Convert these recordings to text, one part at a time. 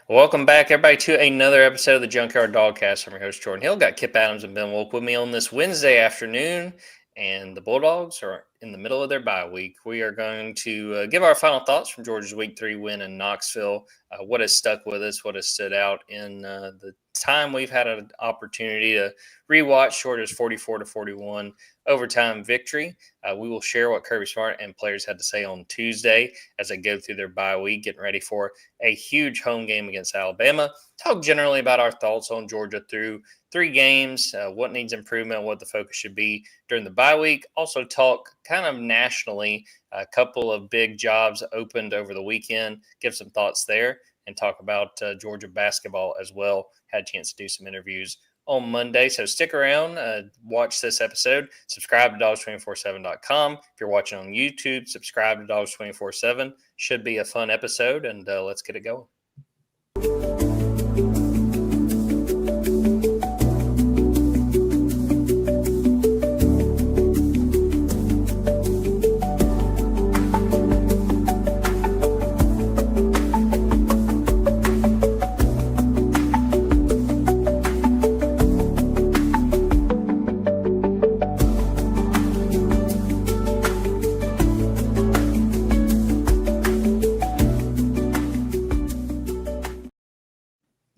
Welcome back, everybody, to another episode of the Junkyard Dawgcast. I'm your host, Jordan Hill. Got Kipp Adams and Ben Wolk with me on this Wednesday afternoon, and the Bulldogs are in the middle of their bye week. We are going to give our final thoughts from Georgia's Week 3 win in Knoxville, what has stuck with us, what has stood out in the time we've had an opportunity to rewatch Georgia's 44-41 overtime victory. We will share what Kirby Smart and players had to say on Tuesday as they go through their bye week, getting ready for a huge home game against Alabama. Talk generally about our thoughts on Georgia through 3 games, what needs improvement, what the focus should be during the bye week. Also talk kind of nationally, a couple of big jobs opened over the weekend, give some thoughts there, and talk about Georgia basketball as well. Had a chance to do some interviews on Monday. So stick around, watch this episode, subscribe to Dawgs247.com. If you're watching on YouTube, subscribe to Dawgs247. Should be a fun episode, and let's get it going.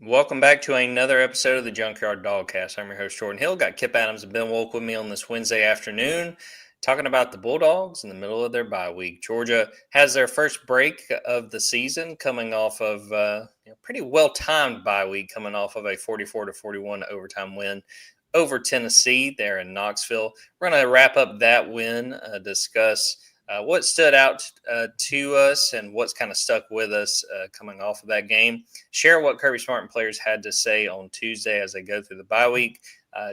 Welcome back to another episode of the Junkyard Dawgcast. I'm your host, Jordan Hill. Got Kipp Adams and Ben Wolk with me on this Wednesday afternoon, talking about the Bulldogs in the middle of their bye week. Georgia has their first break of the season, coming off of pretty well-timed bye week, coming off of a 44-41 overtime win over Tennessee there in Knoxville. We're going to wrap up that win, discuss what stood out to us and what's kind of stuck with us coming off of that game. Share what Kirby Smart and players had to say on Tuesday as they go through the bye week.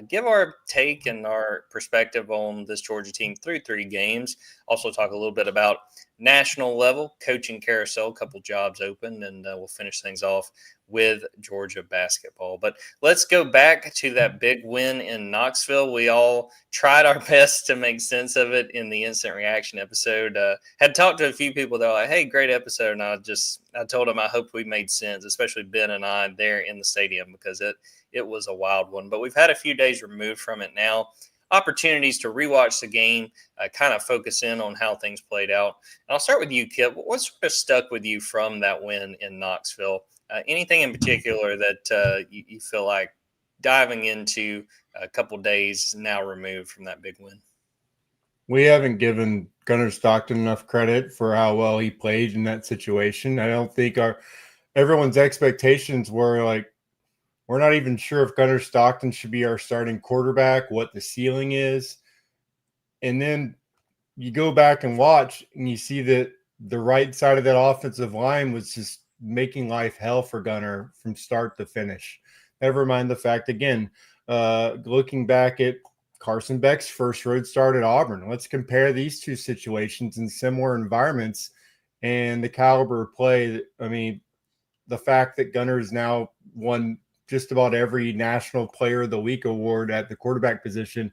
Give our take and our perspective on this Georgia team through 3 games. Also talk a little bit about national level, coaching carousel, a couple jobs open, and we'll finish things off with Georgia basketball. But let's go back to that big win in Knoxville. We all tried our best to make sense of it in the instant reaction episode. Had talked to a few people that were like, hey, great episode. And I told them I hope we made sense, especially Ben and I there in the stadium, because it was a wild one. But we've had a few days removed from it now. Opportunities to rewatch the game, kind of focus in on how things played out. And I'll start with you, Kipp. What sort of stuck with you from that win in Knoxville? Anything in particular that you feel like diving into a couple days now removed from that big win? We haven't given Gunnar Stockton enough credit for how well he played in that situation. I don't think everyone's expectations were like, we're not even sure if Gunnar Stockton should be our starting quarterback, what the ceiling is. And then you go back and watch and you see that the right side of that offensive line was just making life hell for Gunnar from start to finish. Never mind the fact, again, looking back at Carson Beck's first road start at Auburn. Let's compare these 2 situations in similar environments and the caliber of play. I mean, the fact that Gunnar has now won just about every National Player of the Week award at the quarterback position.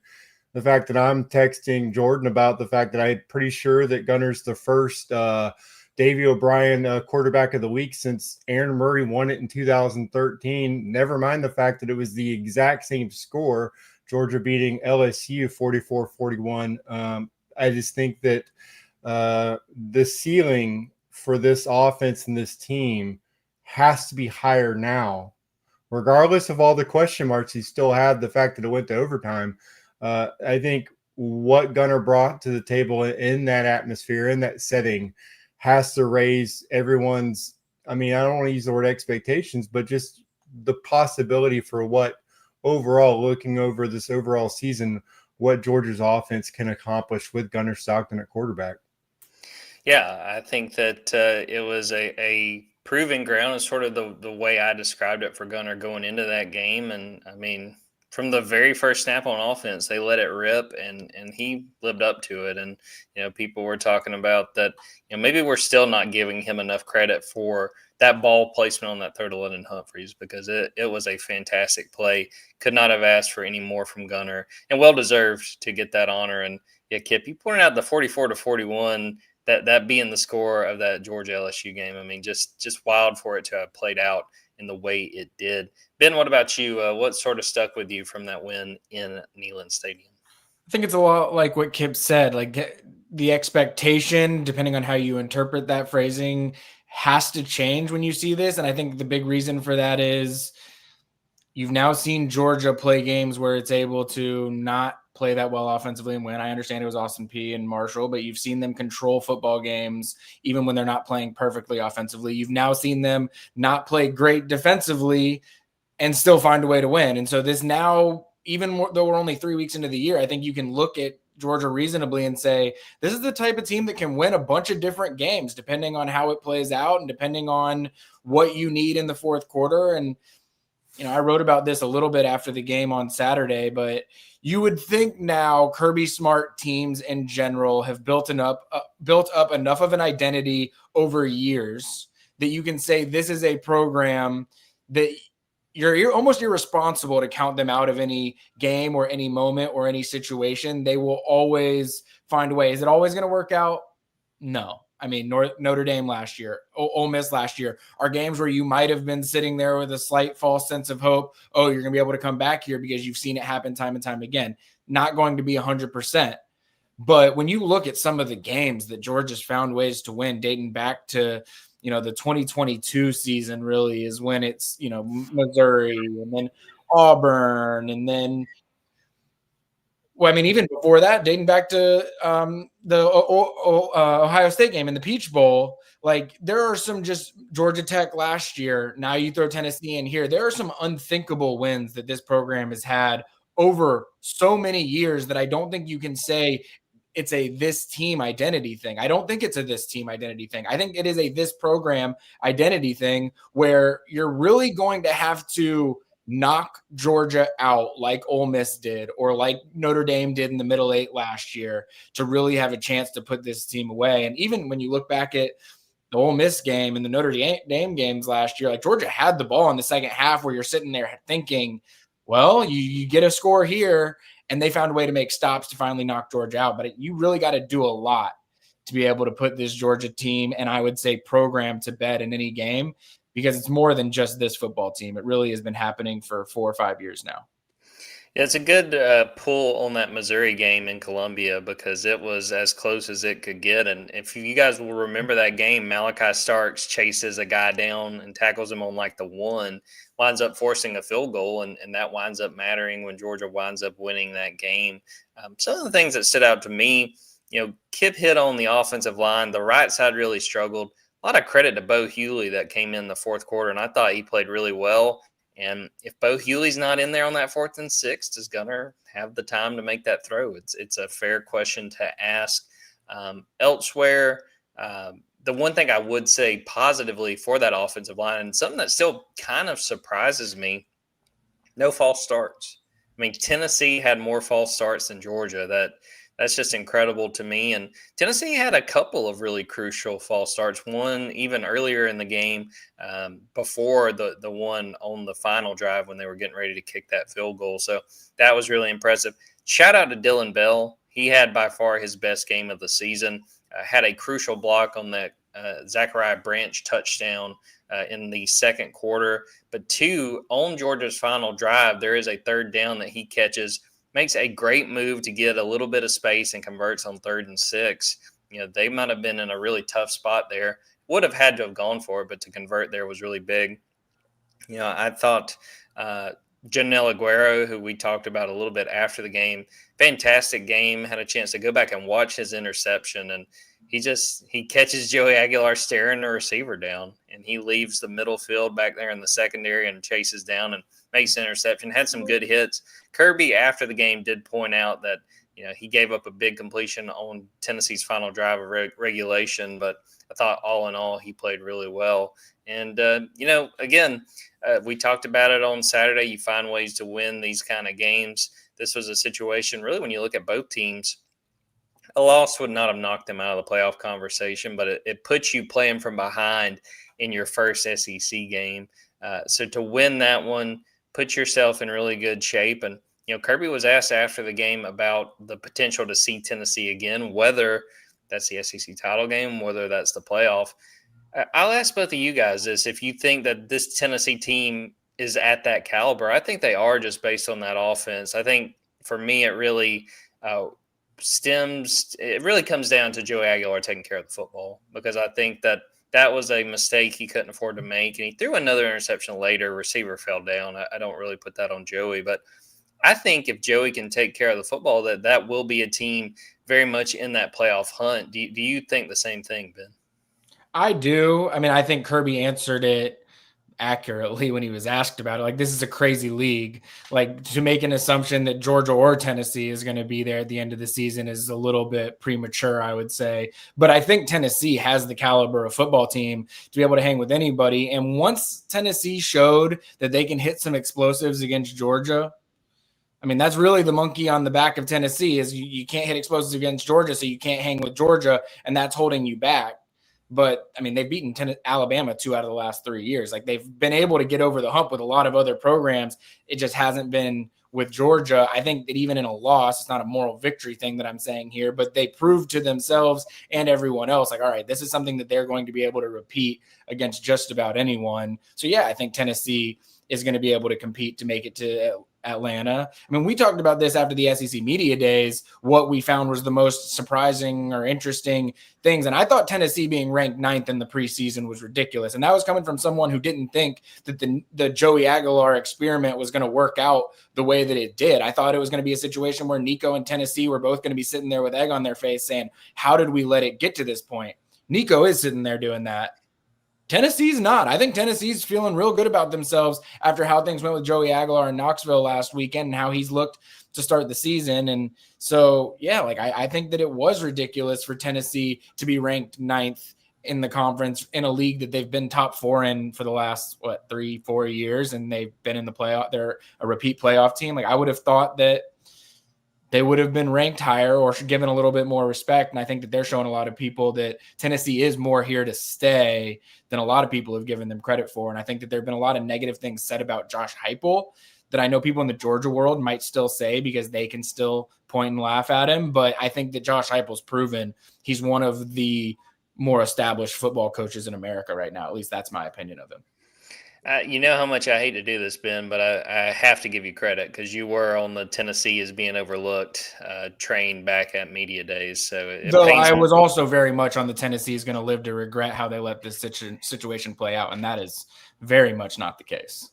The fact that I'm texting Jordan about the fact that I'm pretty sure that Gunnar's the first Davey O'Brien quarterback of the week since Aaron Murray won it in 2013. Never mind the fact that it was the exact same score, Georgia beating LSU 44-41. I just think that the ceiling for this offense and this team has to be higher now. Regardless of all the question marks, he still had the fact that it went to overtime. I think what Gunnar brought to the table in that atmosphere, in that setting, has to raise everyone's, I mean, I don't want to use the word expectations, but just the possibility for what overall, looking over this overall season, what Georgia's offense can accomplish with Gunnar Stockton at quarterback. Yeah, I think that it was a proving ground is sort of the way I described it for Gunnar going into that game. And I mean, from the very first snap on offense, they let it rip, and he lived up to it. And, people were talking about that, maybe we're still not giving him enough credit for that ball placement on that third to London Humphreys, because it was a fantastic play. Could not have asked for any more from Gunnar, and well-deserved to get that honor. And, yeah, Kipp, you pointed out the 44-41 that being the score of that Georgia LSU game. I mean, just wild for it to have played out in the way it did. Ben, what about you? What sort of stuck with you from that win in Neyland Stadium? I think it's a lot like what Kipp said. Like the expectation, depending on how you interpret that phrasing, has to change when you see this. And I think the big reason for that is you've now seen Georgia play games where it's able to not play that well offensively and win. I understand it was Austin Peay and Marshall, but you've seen them control football games even when they're not playing perfectly offensively. You've now seen them not play great defensively and still find a way to win. And so this now, even more, though we're only 3 weeks into the year, I think you can look at Georgia reasonably and say, this is the type of team that can win a bunch of different games, depending on how it plays out and depending on what you need in the fourth quarter. And, I wrote about this a little bit after the game on Saturday, but you would think now Kirby Smart teams in general have built up enough of an identity over years that you can say this is a program that you're almost irresponsible to count them out of any game or any moment or any situation. They will always find a way. Is it always going to work out? No. I mean, Notre Dame last year, Ole Miss last year, are games where you might have been sitting there with a slight false sense of hope. Oh, you're going to be able to come back here because you've seen it happen time and time again. Not going to be 100%. But when you look at some of the games that Georgia's found ways to win, dating back to, the 2022 season really is when it's, Missouri and then Auburn and then, even before that, dating back to the Ohio State game in the Peach Bowl, like there are some just Georgia Tech last year. Now you throw Tennessee in here. There are some unthinkable wins that this program has had over so many years that I don't think you can say it's a this team identity thing. I don't think it's a this team identity thing. I think it is a this program identity thing where you're really going to have to knock Georgia out like Ole Miss did or like Notre Dame did in the Middle Eight last year to really have a chance to put this team away. And even when you look back at the Ole Miss game and the Notre Dame games last year, like Georgia had the ball in the second half where you're sitting there thinking, well, you get a score here, and they found a way to make stops to finally knock Georgia out. But you really got to do a lot to be able to put this Georgia team, and I would say program, to bed in any game, because it's more than just this football team. It really has been happening for 4 or 5 years now. Yeah, it's a good pull on that Missouri game in Columbia because it was as close as it could get. And if you guys will remember that game, Malachi Starks chases a guy down and tackles him on like the 1, winds up forcing a field goal, and that winds up mattering when Georgia winds up winning that game. Some of the things that stood out to me, Kipp hit on the offensive line. The right side really struggled. A lot of credit to Bo Hughley that came in the fourth quarter, and I thought he played really well. And if Bo Hughley's not in there on that 4th and 6, does Gunner have the time to make that throw? It's a fair question to ask. Elsewhere, the one thing I would say positively for that offensive line, and something that still kind of surprises me, no false starts. I mean, Tennessee had more false starts than Georgia. That's just incredible to me. And Tennessee had a couple of really crucial false starts. One even earlier in the game before the one on the final drive when they were getting ready to kick that field goal. So that was really impressive. Shout out to Dylan Bell. He had by far his best game of the season. Had a crucial block on that Zachariah Branch touchdown in the second quarter. But 2, on Georgia's final drive, there is a 3rd down that he catches. Makes a great move to get a little bit of space and converts on 3rd and 6. They might have been in a really tough spot there. Would have had to have gone for it, but to convert there was really big. I thought Janelle Aguero, who we talked about a little bit after the game, fantastic game. Had a chance to go back and watch his interception, and he catches Joey Aguilar staring the receiver down, and he leaves the middle field back there in the secondary and chases down and makes an interception. Had some good hits. Kirby, after the game, did point out that he gave up a big completion on Tennessee's final drive of regulation, but I thought all in all he played really well. And again, we talked about it on Saturday. You find ways to win these kind of games. This was a situation, really, when you look at both teams, a loss would not have knocked them out of the playoff conversation, but it puts you playing from behind in your first SEC game. So to win that one, put yourself in really good shape. And, Kirby was asked after the game about the potential to see Tennessee again, whether that's the SEC title game, whether that's the playoff. I'll ask both of you guys this. If you think that this Tennessee team is at that caliber, I think they are just based on that offense. I think for me, it really it really comes down to Joey Aguilar taking care of the football, because I think that was a mistake he couldn't afford to make. And he threw another interception later. Receiver fell down. I don't really put that on Joey, but I think if Joey can take care of the football, that will be a team very much in that playoff hunt. Do you think the same thing, Ben? I do. I mean, I think Kirby answered it accurately when he was asked about it. Like, this is a crazy league. Like, to make an assumption that Georgia or Tennessee is going to be there at the end of the season is a little bit premature, I would say. But I think Tennessee has the caliber of football team to be able to hang with anybody. And once Tennessee showed that they can hit some explosives against Georgia, I mean, that's really the monkey on the back of Tennessee is you can't hit explosives against Georgia, so you can't hang with Georgia, and that's holding you back. But, I mean, they've beaten Alabama 2 out of the last 3 years. Like, they've been able to get over the hump with a lot of other programs. It just hasn't been with Georgia. I think that even in a loss, it's not a moral victory thing that I'm saying here, but they proved to themselves and everyone else, like, all right, this is something that they're going to be able to repeat against just about anyone. So, yeah, I think Tennessee is going to be able to compete to make it to Atlanta. I mean, we talked about this after the SEC media days. What we found was the most surprising or interesting things. And I thought Tennessee being ranked 9th in the preseason was ridiculous. And that was coming from someone who didn't think that the Joey Aguilar experiment was going to work out the way that it did. I thought it was going to be a situation where Nico and Tennessee were both going to be sitting there with egg on their face saying, how did we let it get to this point? Nico is sitting there doing that. Tennessee's not. I think Tennessee's feeling real good about themselves after how things went with Joey Aguilar in Knoxville last weekend and how he's looked to start the season. And so, yeah, like I think that it was ridiculous for Tennessee to be ranked 9th in the conference in a league that they've been top 4 in for the last, 3-4 years. And they've been in the playoff. They're a repeat playoff team. Like, I would have thought that they would have been ranked higher or given a little bit more respect. And I think that they're showing a lot of people that Tennessee is more here to stay than a lot of people have given them credit for. And I think that there have been a lot of negative things said about Josh Heupel that I know people in the Georgia world might still say because they can still point and laugh at him. But I think that Josh Heupel's proven he's one of the more established football coaches in America right now. At least that's my opinion of him. You know how much I hate to do this, Ben, but I have to give you credit because you were on the Tennessee is being overlooked train back at media days. So though I was also very much on the Tennessee is going to live to regret how they let this situation play out, and that is very much not the case.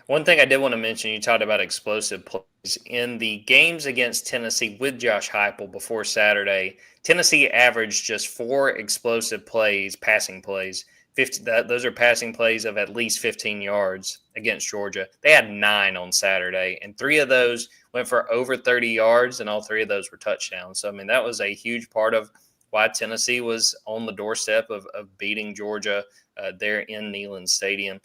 One thing I did want to mention, you talked about explosive plays. In the games against Tennessee with Josh Heupel before Saturday, Tennessee averaged just 4 explosive plays, passing plays. Those are passing plays of at least 15 yards against Georgia. They had 9 on Saturday, and 3 of those went for over 30 yards, and all 3 of those were touchdowns. So, I mean, that was a huge part of why Tennessee was on the doorstep of beating Georgia there in Neyland Stadium.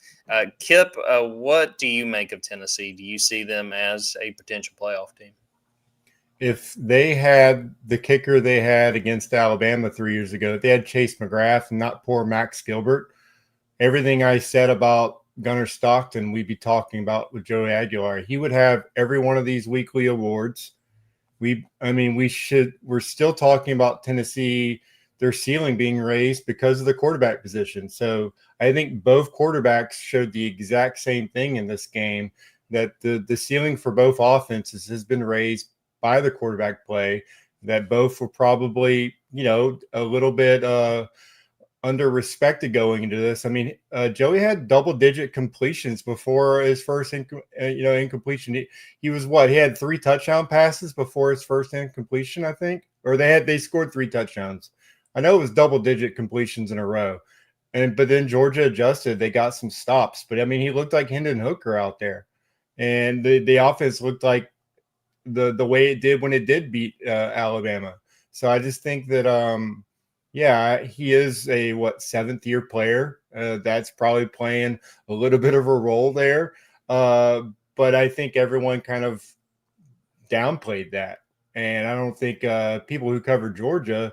Kipp, what do you make of Tennessee? Do you see them as a potential playoff team? If they had the kicker they had against Alabama 3 years ago, if they had Chase McGrath and not poor Max Gilbert, everything I said about Gunnar Stockton, we'd be talking about with Joey Aguilar. He would have every one of these weekly awards. We're still talking about Tennessee, their ceiling being raised because of the quarterback position. So I think both quarterbacks showed the exact same thing in this game, that the ceiling for both offenses has been raised by the quarterback play, that both were probably, a little bit under-respected going into this. I mean, Joey had double-digit completions before his first incompletion. He was what? He had 3 touchdown passes before his first incompletion, I think. Or they scored 3 touchdowns. I know it was double-digit completions in a row. But then Georgia adjusted. They got some stops. But, I mean, he looked like Hendon Hooker out there. And the offense looked like the way it did when it did beat Alabama. So I just think that, he is a 7th-year player. That's probably playing a little bit of a role there. But I think everyone kind of downplayed that. And I don't think people who cover Georgia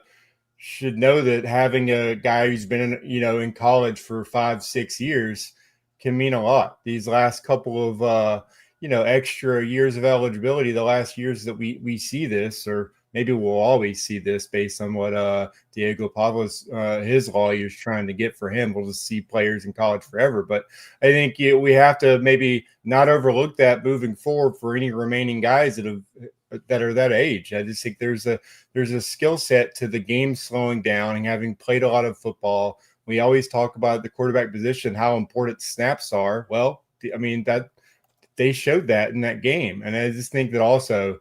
should know that having a guy who's been in college for 5-6 years can mean a lot. These last couple of extra years of eligibility, the last years that we see this, or maybe we'll always see this based on what Diego Pablo's his lawyer is trying to get for him. We'll just see players in college forever. But I think we have to maybe not overlook that moving forward for any remaining guys that are that age. I just think there's a skill set to the game slowing down and having played a lot of football. We always talk about the quarterback position, how important snaps are. Well, I mean, that they showed that in that game. And I just think that also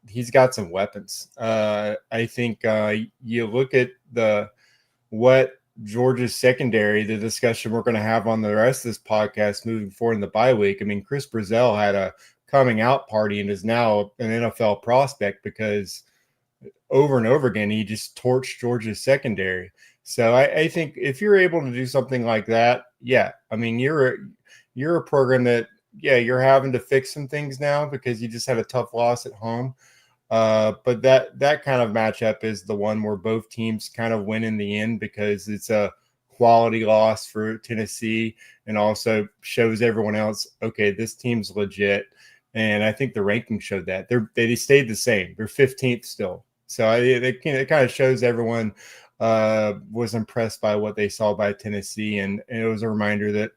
he's got some weapons. I think you look at what Georgia's secondary, the discussion we're going to have on the rest of this podcast moving forward in the bye week. I mean, Chris Brazell had a coming out party and is now an NFL prospect because over and over again, he just torched Georgia's secondary. So I think if you're able to do something like that, yeah, I mean, you're a program that, yeah, you're having to fix some things now because you just had a tough loss at home. But that kind of matchup is the one where both teams kind of win in the end because it's a quality loss for Tennessee and also shows everyone else, okay, this team's legit. And I think the ranking showed that they stayed the same. They're 15th still. So it kind of shows everyone was impressed by what they saw by Tennessee. And it was a reminder that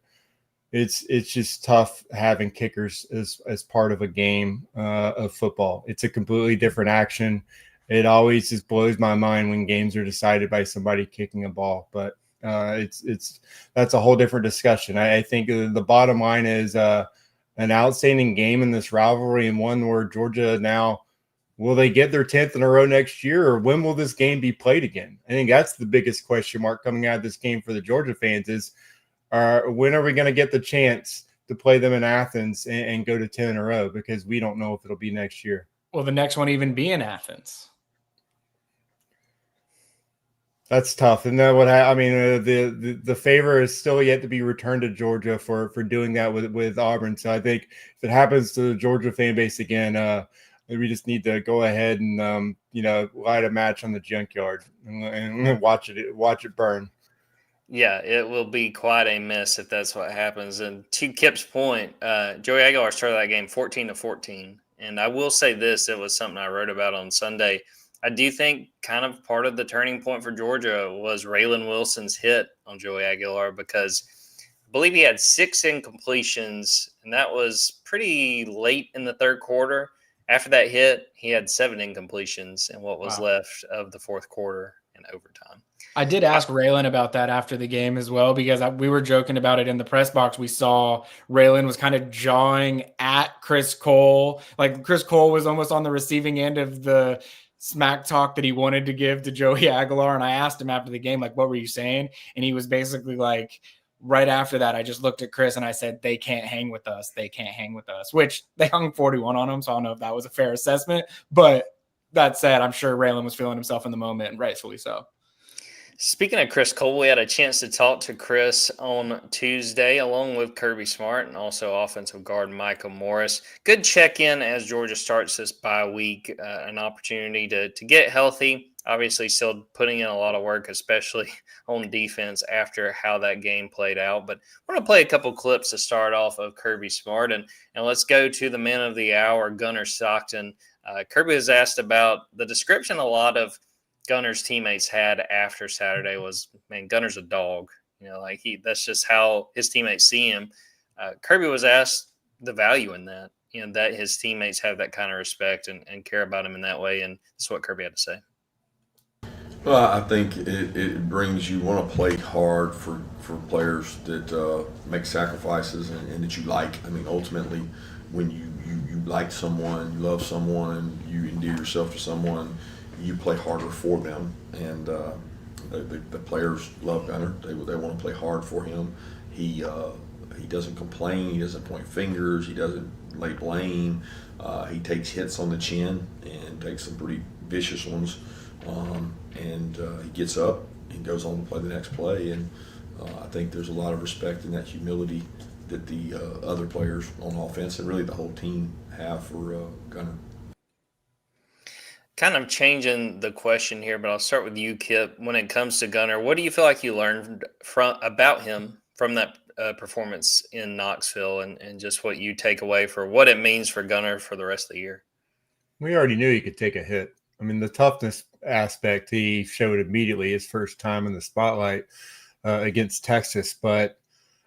it's just tough having kickers as part of a game of football. It's a completely different action. It always just blows my mind when games are decided by somebody kicking a ball. But that's a whole different discussion. I think the bottom line is an outstanding game in this rivalry and one where Georgia now, will they get their 10th in a row next year, or when will this game be played again? I think that's the biggest question mark coming out of this game for the Georgia fans is, when are we going to get the chance to play them in Athens and go to 10 in a row? Because we don't know if it'll be next year. Will the next one even be in Athens? That's tough. And then the favor is still yet to be returned to Georgia for doing that with Auburn. So I think if it happens to the Georgia fan base again, we just need to go ahead and light a match on the Junkyard and watch it burn. Yeah, it will be quite a mess if that's what happens. And to Kipp's point, Joey Aguilar started that game 14-14. And I will say this, it was something I wrote about on Sunday. I do think kind of part of the turning point for Georgia was Raylan Wilson's hit on Joey Aguilar because I believe he had 6 incompletions, and that was pretty late in the third quarter. After that hit, he had 7 incompletions in what was left of the fourth quarter in overtime. I did ask Raylan about that after the game as well, because we were joking about it in the press box. We saw Raylan was kind of jawing at Chris Cole. Like Chris Cole was almost on the receiving end of the smack talk that he wanted to give to Joey Aguilar. And I asked him after the game, like, what were you saying? And he was basically like, right after that, I just looked at Chris and I said, they can't hang with us. They can't hang with us, which they hung 41 on him. So I don't know if that was a fair assessment. But that said, I'm sure Raylan was feeling himself in the moment, and rightfully so. Speaking of Chris Cole, we had a chance to talk to Chris on Tuesday, along with Kirby Smart and also offensive guard Michael Morris. Good check-in as Georgia starts this bye week, an opportunity to get healthy. Obviously, still putting in a lot of work, especially on defense after how that game played out. But we're going to play a couple clips to start off of Kirby Smart, and let's go to the man of the hour, Gunnar Stockton. Kirby was asked about the description a lot of Gunner's teammates had after Saturday was, man, Gunner's a dog. That's just how his teammates see him. Kirby was asked the value in that, that his teammates have that kind of respect and care about him in that way. And that's what Kirby had to say. Well, I think it brings you want to play hard for players that make sacrifices and that you like. I mean, ultimately, when you like someone, you love someone, you endear yourself to someone, you play harder for them, and the players love Gunner. They want to play hard for him. He doesn't complain. He doesn't point fingers. He doesn't lay blame. He takes hits on the chin and takes some pretty vicious ones, and he gets up and goes on to play the next play. And I think there's a lot of respect in that humility that the other players on offense and really the whole team have for Gunner. Kind of changing the question here, but I'll start with you, Kipp. When it comes to Gunner, what do you feel like you learned about him from that performance in Knoxville and just what you take away for what it means for Gunner for the rest of the year? We already knew he could take a hit. I mean, the toughness aspect he showed immediately his first time in the spotlight against Texas. But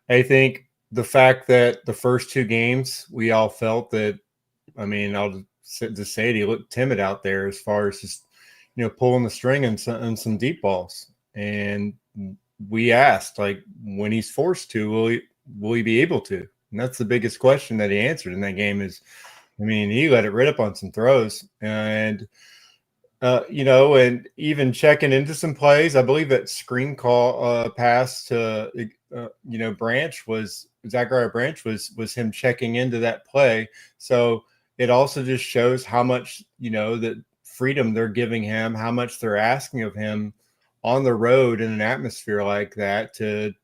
I think the fact that the first 2 games we all felt that, I mean, I'll just say it, he looked timid out there as far as just, pulling the string and some deep balls. And we asked, like, when he's forced to, will he be able to? And that's the biggest question that he answered in that game is, I mean, he let it rip up on some throws. And, and even checking into some plays, I believe that screen call pass to, Branch was Zachariah Branch was him checking into that play. So it also just shows how much, that freedom they're giving him, how much they're asking of him on the road in an atmosphere like that to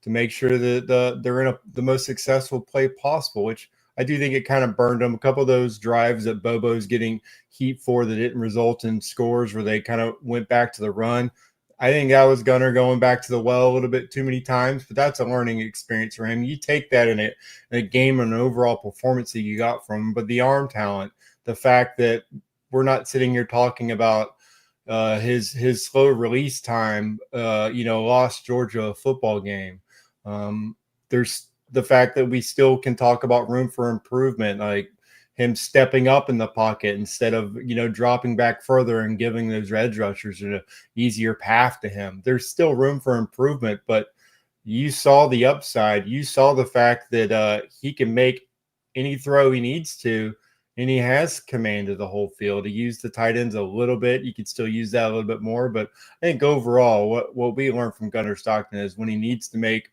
make sure that they're in the most successful play possible, which I do think it kind of burned them. A couple of those drives that Bobo's getting heat for that didn't result in scores where they kind of went back to the run. I think that was Gunner going back to the well a little bit too many times, but that's a learning experience for him. You take that in a game and an overall performance that you got from him, but the arm talent, the fact that we're not sitting here talking about his slow release time, lost Georgia a football game. There's the fact that we still can talk about room for improvement, like him stepping up in the pocket instead of, dropping back further and giving those edge rushers an easier path to him. There's still room for improvement, but you saw the upside. You saw the fact that he can make any throw he needs to, and he has command of the whole field. He used the tight ends a little bit. You could still use that a little bit more, but I think overall what we learned from Gunner Stockton is when he needs to make,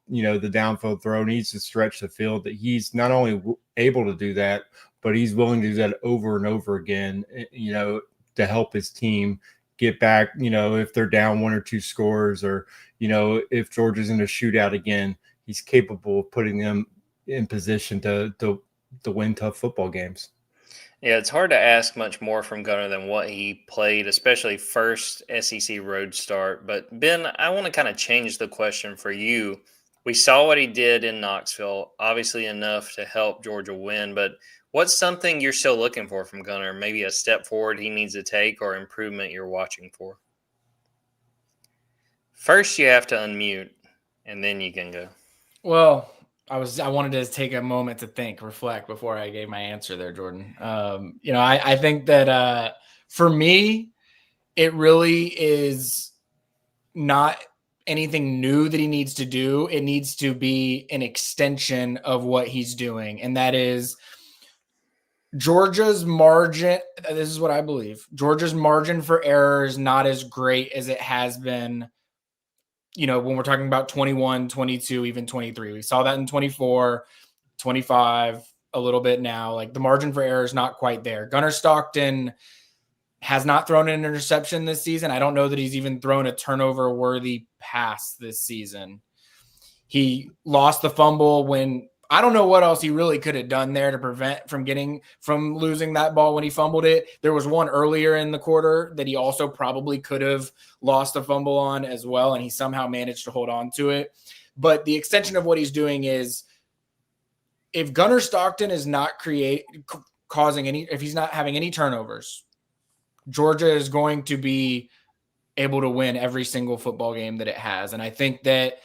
the downfield throw, needs to stretch the field, that he's not only able to do that, but he's willing to do that over and over again, to help his team get back, if they're down 1 or 2 scores or, if Georgia's in a shootout again, he's capable of putting them in position to win tough football games. Yeah, it's hard to ask much more from Gunner than what he played, especially first SEC road start. But Ben, I want to kind of change the question for you. We saw what he did in Knoxville, obviously enough to help Georgia win, but what's something you're still looking for from Gunner? Maybe a step forward he needs to take or improvement you're watching for? First, you have to unmute, and then you can go. Well, I wanted to take a moment to reflect before I gave my answer there, Jordan. I think that for me, it really is not anything new that he needs to do. It needs to be an extension of what he's doing. And that is Georgia's margin. This is what I believe. Georgia's margin for error is not as great as it has been, when we're talking about 21, 22, even 23. We saw that in 24, 25, a little bit now. Like the margin for error is not quite there. Gunner Stockton has not thrown an interception this season. I don't know that he's even thrown a turnover-worthy pass this season. He lost the fumble when I don't know what else he really could have done there to prevent from losing that ball when he fumbled it. There was one earlier in the quarter that he also probably could have lost a fumble on as well, and he somehow managed to hold on to it. But the extension of what he's doing is if Gunner Stockton is not if he's not having any turnovers, Georgia is going to be able to win every single football game that it has. And I think that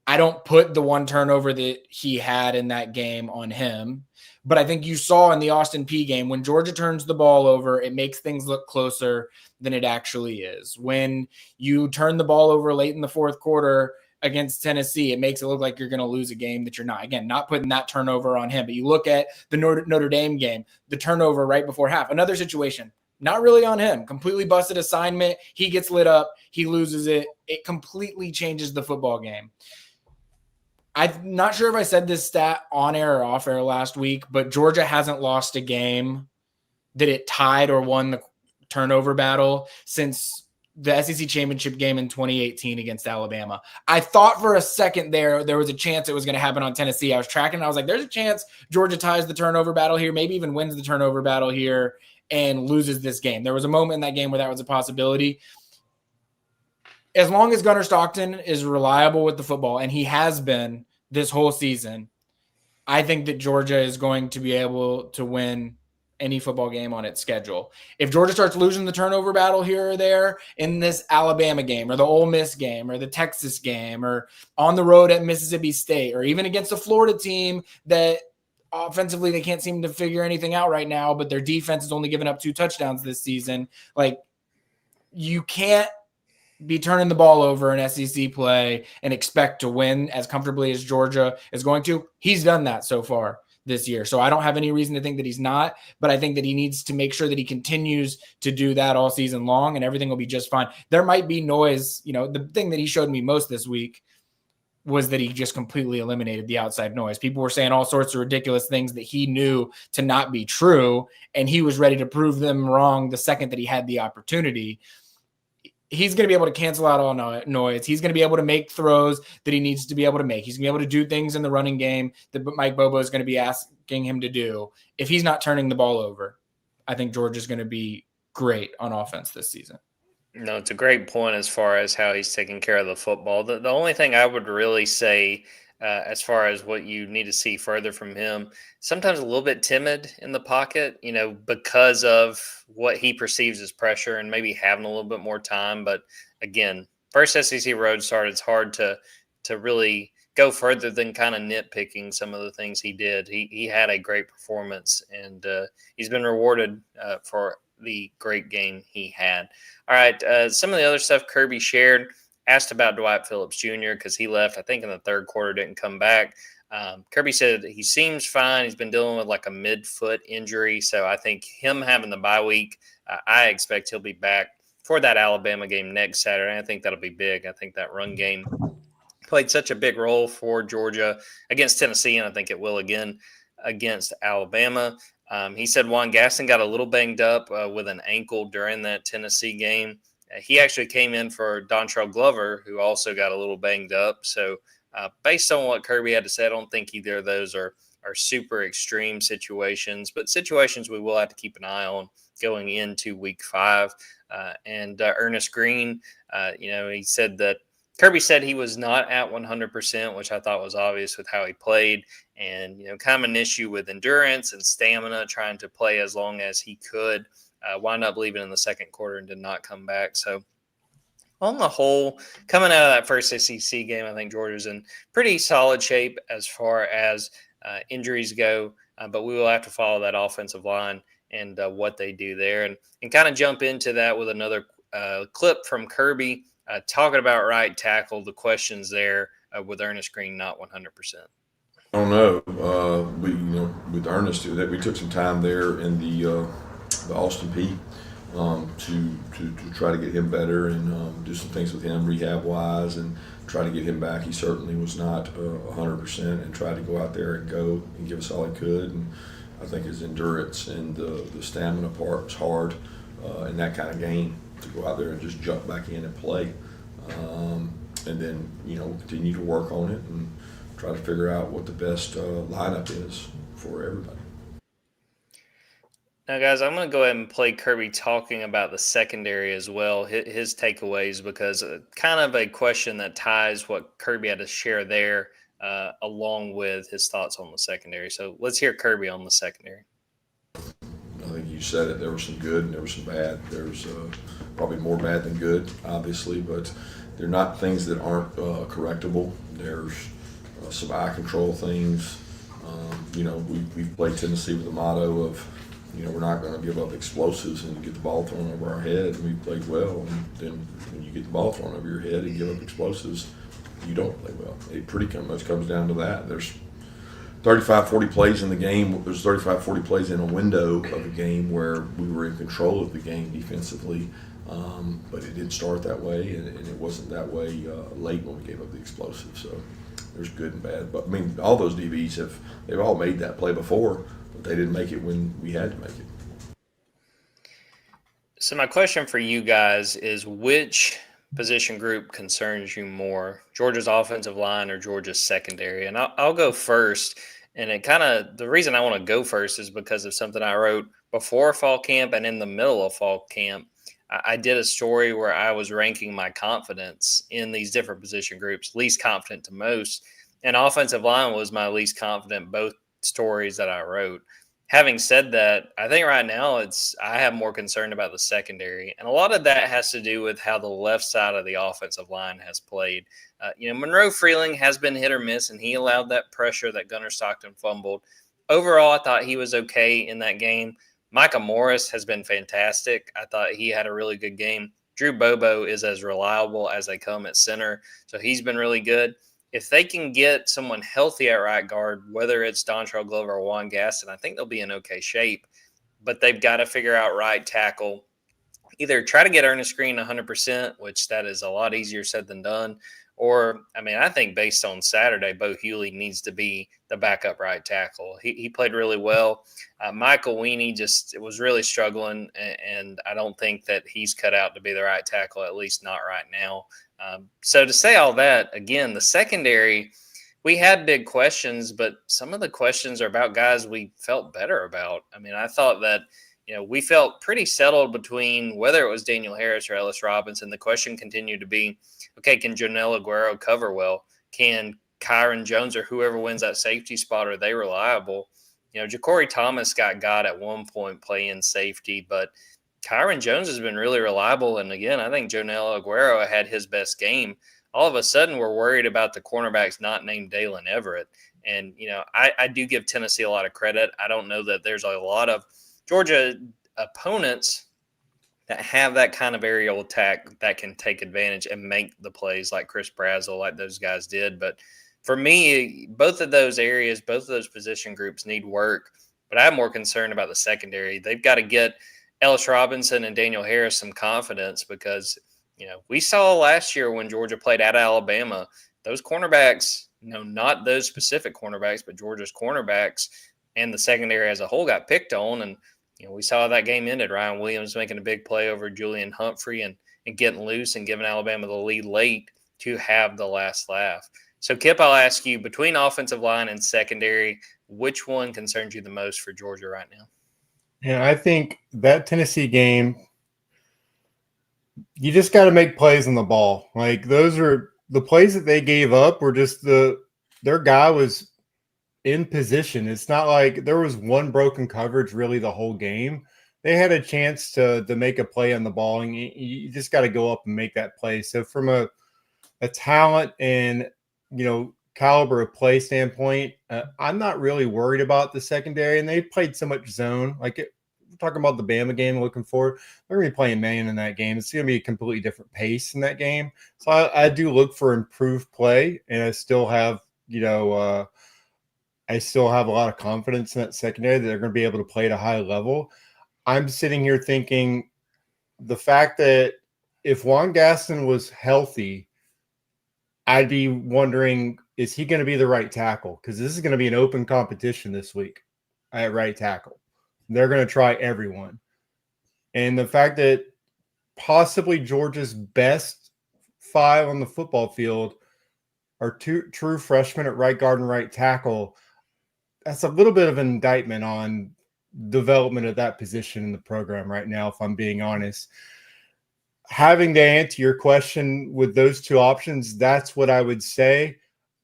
I don't put the one turnover that he had in that game on him, but I think you saw in the Austin Peay game, when Georgia turns the ball over, it makes things look closer than it actually is. When you turn the ball over late in the fourth quarter against Tennessee, it makes it look like you're going to lose a game that you're not. Again, not putting that turnover on him, but you look at the Notre Dame game, the turnover right before half, another situation, not really on him, completely busted assignment. He gets lit up. He loses it. It completely changes the football game. I'm not sure if I said this stat on air or off air last week, but Georgia hasn't lost a game that it tied or won the turnover battle since the SEC championship game in 2018 against Alabama. I thought for a second there was a chance it was going to happen on Tennessee. I was tracking. I was like, there's a chance Georgia ties the turnover battle here, maybe even wins the turnover battle here and loses this game. There was a moment in that game where that was a possibility. As long as Gunner Stockton is reliable with the football, and he has been this whole season, I think that Georgia is going to be able to win any football game on its schedule. If Georgia starts losing the turnover battle here or there in this Alabama game or the Ole Miss game or the Texas game or on the road at Mississippi State or even against a Florida team that offensively they can't seem to figure anything out right now, but their defense has only given up 2 touchdowns this season, like you can't be turning the ball over in SEC play and expect to win as comfortably as Georgia is going to. He's done that so far this year. So I don't have any reason to think that he's not, but I think that he needs to make sure that he continues to do that all season long and everything will be just fine. There might be noise. The thing that he showed me most this week was that he just completely eliminated the outside noise. People were saying all sorts of ridiculous things that he knew to not be true, and he was ready to prove them wrong the second that he had the opportunity. He's going to be able to cancel out all noise. He's going to be able to make throws that he needs to be able to make. He's going to be able to do things in the running game that Mike Bobo is going to be asking him to do. If he's not turning the ball over, I think Georgia's going to be great on offense this season. No, it's a great point as far as how he's taking care of the football. The only thing I would really say as far as what you need to see further from him, sometimes a little bit timid in the pocket, because of what he perceives as pressure and maybe having a little bit more time. But again, first SEC road start, it's hard to really go further than kind of nitpicking some of the things he did. He had a great performance, and he's been rewarded for the great game he had. All right, some of the other stuff Kirby shared, asked about Dwight Phillips Jr. because he left, I think, in the third quarter, didn't come back. Kirby said he seems fine. He's been dealing with like a mid-foot injury. So I think him having the bye week, I expect he'll be back for that Alabama game next Saturday. I think that'll be big. I think that run game played such a big role for Georgia against Tennessee, and I think it will again against Alabama. He said Juan Gaston got a little banged up with an ankle during that Tennessee game. He actually came in for Dontrell Glover, who also got a little banged up. So based on what Kirby had to say, I don't think either of those are super extreme situations, but situations we will have to keep an eye on going into week 5. And Ernest Green, he said that Kirby said he was not at 100%, which I thought was obvious with how he played, and kind of an issue with endurance and stamina, trying to play as long as he could. Wound up leaving in the second quarter and did not come back. So on the whole, coming out of that first SEC game, I think Georgia's in pretty solid shape as far as injuries go, but we will have to follow that offensive line and what they do there, and kind of jump into that with another clip from Kirby talking about right tackle, the questions there with Ernest Green not 100%. I don't know. With Ernest, we took some time there in the Austin Peay to try to get him better and do some things with him rehab wise and try to get him back. He certainly was not 100% and tried to go out there and go and give us all he could. And I think his endurance and the stamina part was hard in that kind of game to go out there and just jump back in and play. And then, continue to work on it and try to figure out what the best lineup is for everybody. Now, guys, I'm going to go ahead and play Kirby talking about the secondary as well, his takeaways, because kind of a question that ties what Kirby had to share there along with his thoughts on the secondary. So let's hear Kirby on the secondary. I think you said it. There was some good and there was some bad. There's probably more bad than good, obviously, but they're not things that aren't correctable. There's some eye control things. We've played Tennessee with the motto of, we're not going to give up explosives and get the ball thrown over our head. And we played well. And then when you get the ball thrown over your head and give up explosives, you don't play well. It pretty much comes down to that. There's 35, 40 plays in the game. There's 35, 40 plays in a window of a game where we were in control of the game defensively. But it didn't start that way, and it wasn't that way late when we gave up the explosives. So there's good and bad. But, all those DBs they've all made that play before, but they didn't make it when we had to make it. So my question for you guys is, which position group concerns you more, Georgia's offensive line or Georgia's secondary? And I'll go first. And the reason I want to go first is because of something I wrote before fall camp and in the middle of fall camp. I did a story where I was ranking my confidence in these different position groups, least confident to most. And offensive line was my least confident, both stories that I wrote. Having said that, I think right now I have more concern about the secondary, and a lot of that has to do with how the left side of the offensive line has played. Monroe Freeling has been hit or miss, and he allowed that pressure that Gunnar Stockton fumbled. Overall, I thought he was okay in that game. Micah Morris has been fantastic. I thought he had a really good game. Drew Bobo is as reliable as they come at center, so he's been really good. If they can get someone healthy at right guard, whether it's Dontrell Glover or Juan Gaston, I think they'll be in okay shape. But they've got to figure out right tackle. Either try to get Ernest Green 100%, which that is a lot easier said than done, or, I think based on Saturday, Bo Hewley needs to be the backup right tackle. He played really well. Michael Weaney just was really struggling, and I don't think that he's cut out to be the right tackle, at least not right now. So to say all that, again, the secondary, we had big questions, but some of the questions are about guys we felt better about. I thought that, we felt pretty settled between whether it was Daniel Harris or Ellis Robinson. The question continued to be, okay, can Jonel Aguero cover well? Can Kyron Jones or whoever wins that safety spot, are they reliable? Ja'Cory Thomas got at one point playing safety, but Kyron Jones has been really reliable. And again, I think Jonel Aguero had his best game. All of a sudden, we're worried about the cornerbacks not named Dalen Everett. And, I do give Tennessee a lot of credit. I don't know that there's a lot of Georgia opponents that have that kind of aerial attack that can take advantage and make the plays like Chris Brazzell, like those guys did. But for me, both of those areas, both of those position groups need work. But I'm more concerned about the secondary. They've got to get Ellis Robinson and Daniel Harris some confidence because, we saw last year when Georgia played at Alabama, those cornerbacks, not those specific cornerbacks, but Georgia's cornerbacks and the secondary as a whole got picked on. And, we saw how that game ended. Ryan Williams making a big play over Julian Humphrey and getting loose and giving Alabama the lead late to have the last laugh. So, Kipp, I'll ask you, between offensive line and secondary, which one concerns you the most for Georgia right now? And I think that Tennessee game, you just got to make plays on the ball. Like, those are the plays that they gave up were just their guy was in position. It's not like there was one broken coverage really the whole game. They had a chance to make a play on the ball, and you just got to go up and make that play. So from a talent and, caliber of play standpoint, I'm not really worried about the secondary, and they played so much zone. We're talking about the Bama game looking forward. They're going to be playing man in that game. It's going to be a completely different pace in that game. So I do look for improved play, and I still have, I still have a lot of confidence in that secondary that they're going to be able to play at a high level. I'm sitting here thinking the fact that if Juan Gaston was healthy, I'd be wondering, is he going to be the right tackle? Because this is going to be an open competition this week at right tackle. They're going to try everyone. And the fact that possibly Georgia's best five on the football field are two true freshmen at right guard and right tackle, that's a little bit of an indictment on development of that position in the program right now, if I'm being honest. Having to answer your question with those two options, that's what I would say.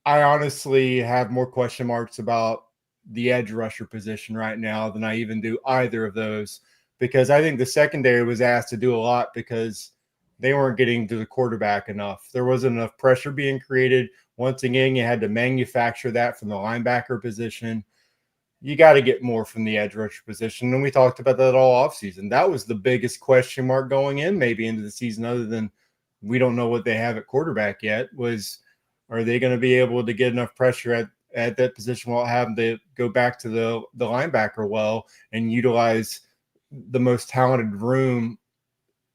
I honestly have more question marks about the edge rusher position right now than I even do either of those, because I think the secondary was asked to do a lot because they weren't getting to the quarterback enough. There wasn't enough pressure being created. Once again, you had to manufacture that from the linebacker position. You got to get more from the edge rusher position. And we talked about that all offseason. That was the biggest question mark going in maybe into the season, other than we don't know what they have at quarterback yet, was are they going to be able to get enough pressure at that position while having to go back to the linebacker well and utilize the most talented room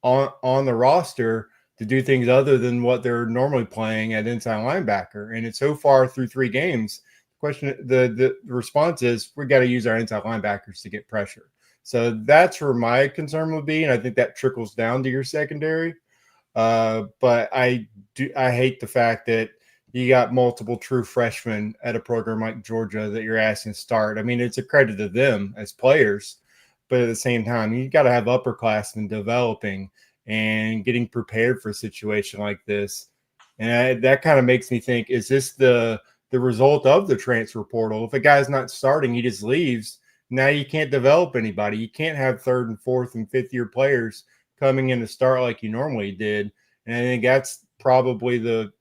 on the roster to do things other than what they're normally playing at inside linebacker. And it's so far through 3 games, the response is we got to use our inside linebackers to get pressure. So that's where my concern would be, and I think that trickles down to your secondary. But I hate the fact that you got multiple true freshmen at a program like Georgia that you're asking to start. I mean, it's a credit to them as players, but at the same time, you got to have upperclassmen developing and getting prepared for a situation like this. And that kind of makes me think, is this the result of the transfer portal? If a guy's not starting, he just leaves. Now you can't develop anybody. You can't have third and fourth and fifth year players coming in to start like you normally did. And I think that's probably the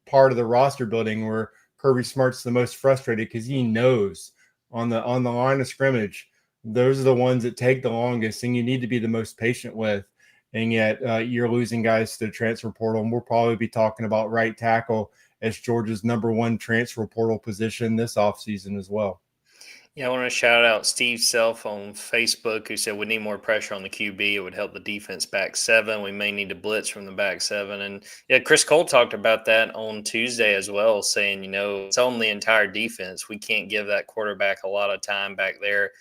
part of the roster building where Kirby Smart's the most frustrated, because he knows on the line of scrimmage, those are the ones that take the longest and you need to be the most patient with. And yet you're losing guys to the transfer portal. And we'll probably be talking about right tackle as Georgia's number one transfer portal position this offseason as well. Yeah, I want to shout out Steve Self on Facebook, who said we need more pressure on the QB. It would help the defense back seven. We may need to blitz from the back seven. And yeah, Chris Cole talked about that on Tuesday as well, saying, it's on the entire defense. We can't give that quarterback a lot of time back there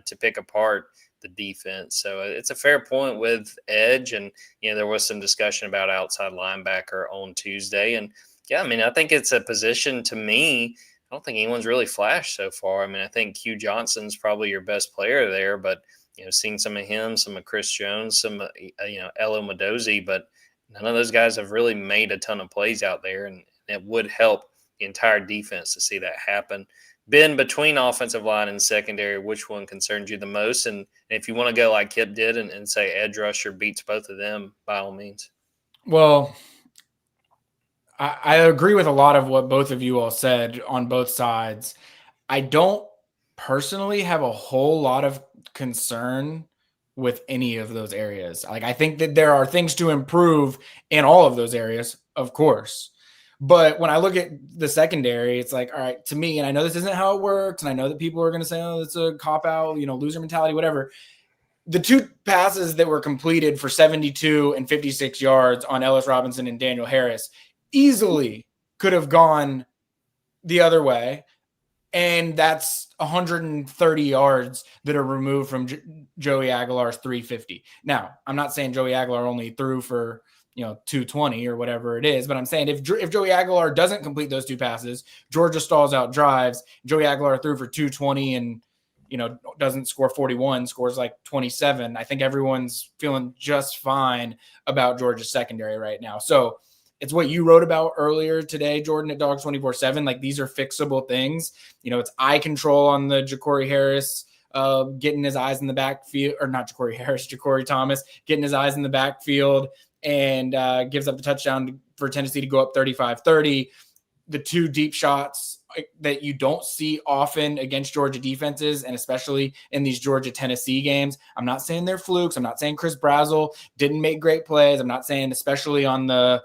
to pick apart the defense. So it's a fair point with edge. And, there was some discussion about outside linebacker on Tuesday. And yeah, I think it's a position, to me, I don't think anyone's really flashed so far. I think Q Johnson's probably your best player there, but, seeing some of him, some of Chris Jones, some, Elo Mendoza, but none of those guys have really made a ton of plays out there, and it would help the entire defense to see that happen. Ben, between offensive line and secondary, which one concerns you the most? And if you want to go like Kipp did and say edge rusher beats both of them, by all means. Well, I agree with a lot of what both of you all said on both sides. I don't personally have a whole lot of concern with any of those areas. I think that there are things to improve in all of those areas, of course. But when I look at the secondary, it's like, all right, to me, and I know this isn't how it works, and I know that people are going to say, oh, it's a cop-out, loser mentality, whatever. The two passes that were completed for 72 and 56 yards on Ellis Robinson and Daniel Harris easily could have gone the other way. And that's 130 yards that are removed from Joey Aguilar's 350. Now, I'm not saying Joey Aguilar only threw for, 220 or whatever it is, but I'm saying if Joey Aguilar doesn't complete those two passes, Georgia stalls out drives, Joey Aguilar threw for 220 and, doesn't score 41, scores like 27. I think everyone's feeling just fine about Georgia's secondary right now. So it's what you wrote about earlier today, Jordan, at Dawgs 24/7. These are fixable things. It's eye control on the Ja'Cory Harris, getting his eyes in the backfield, or not Ja'Cory Harris, Ja'Cory Thomas, getting his eyes in the backfield and gives up the touchdown for Tennessee to go up 35-30. The two deep shots that you don't see often against Georgia defenses, and especially in these Georgia-Tennessee games. I'm not saying they're flukes. I'm not saying Chris Brazzell didn't make great plays. I'm not saying, especially on the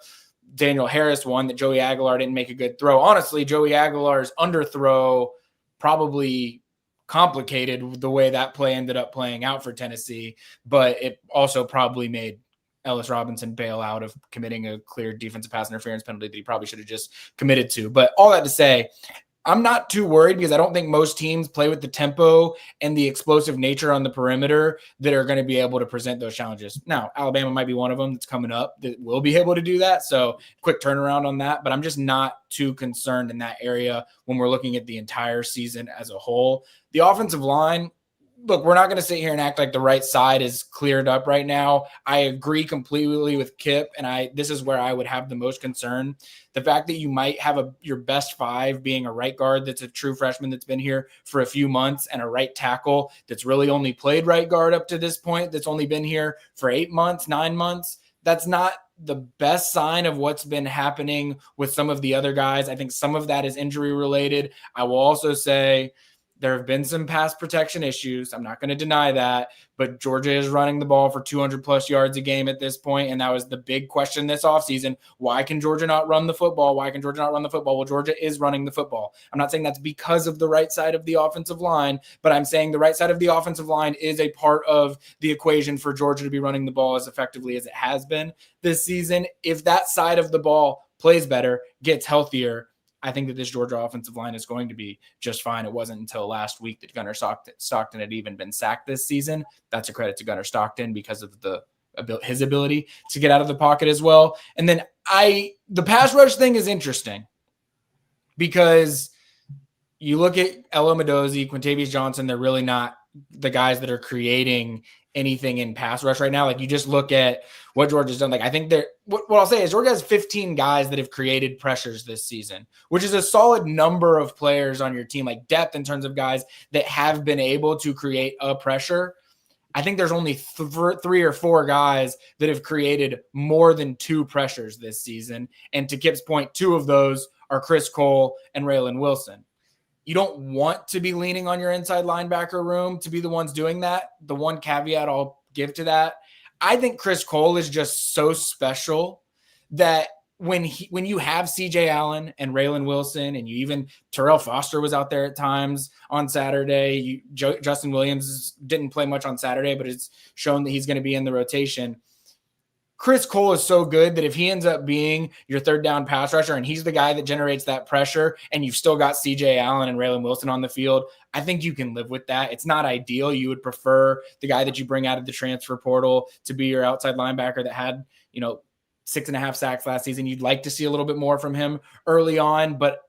Daniel Harris one, that Joey Aguilar didn't make a good throw. Honestly, Joey Aguilar's underthrow probably complicated the way that play ended up playing out for Tennessee, but it also probably made Ellis Robinson bail out of committing a clear defensive pass interference penalty that he probably should have just committed to. But all that to say, I'm not too worried, because I don't think most teams play with the tempo and the explosive nature on the perimeter that are going to be able to present those challenges. Now, Alabama might be one of them that's coming up that will be able to do that. So quick turnaround on that, but I'm just not too concerned in that area when we're looking at the entire season as a whole. The offensive line, look, we're not going to sit here and act like the right side is cleared up right now. I agree completely with Kipp, and this is where I would have the most concern. The fact that you might have your best five being a right guard that's a true freshman that's been here for a few months, and a right tackle that's really only played right guard up to this point, that's only been here for 8 months, 9 months. That's not the best sign of what's been happening with some of the other guys. I think some of that is injury related. I will also say, there have been some pass protection issues. I'm not going to deny that, but Georgia is running the ball for 200 plus yards a game at this point. And that was the big question this offseason. Why can Georgia not run the football? Why can Georgia not run the football? Well, Georgia is running the football. I'm not saying that's because of the right side of the offensive line, but I'm saying the right side of the offensive line is a part of the equation for Georgia to be running the ball as effectively as it has been this season. If that side of the ball plays better, gets healthier, I think that this Georgia offensive line is going to be just fine. It wasn't until last week that Gunnar Stockton had even been sacked this season. That's a credit to Gunnar Stockton because of his ability to get out of the pocket as well. And then the pass rush thing is interesting because you look at Elo Mendoza, Quintavious Johnson, they're really not the guys that are creating anything in pass rush right now. Like, you just look at what Georgia's done. Like, I think what I'll say is Georgia has 15 guys that have created pressures this season, which is a solid number of players on your team, like depth in terms of guys that have been able to create a pressure. I think there's only 3 or 4 guys that have created more than 2 pressures this season. And to Kipp's point, 2 of those are Chris Cole and Raylan Wilson. You don't want to be leaning on your inside linebacker room to be the ones doing that. The one caveat I'll give to that, I think Chris Cole is just so special that when you have CJ Allen and Raylan Wilson, and you even Terrell Foster was out there at times on Saturday. Justin Williams didn't play much on Saturday, but it's shown that he's going to be in the rotation. Chris Cole is so good that if he ends up being your third down pass rusher and he's the guy that generates that pressure, and you've still got CJ Allen and Raylan Wilson on the field, I think you can live with that. It's not ideal. You would prefer the guy that you bring out of the transfer portal to be your outside linebacker that had, 6.5 sacks last season. You'd like to see a little bit more from him early on, but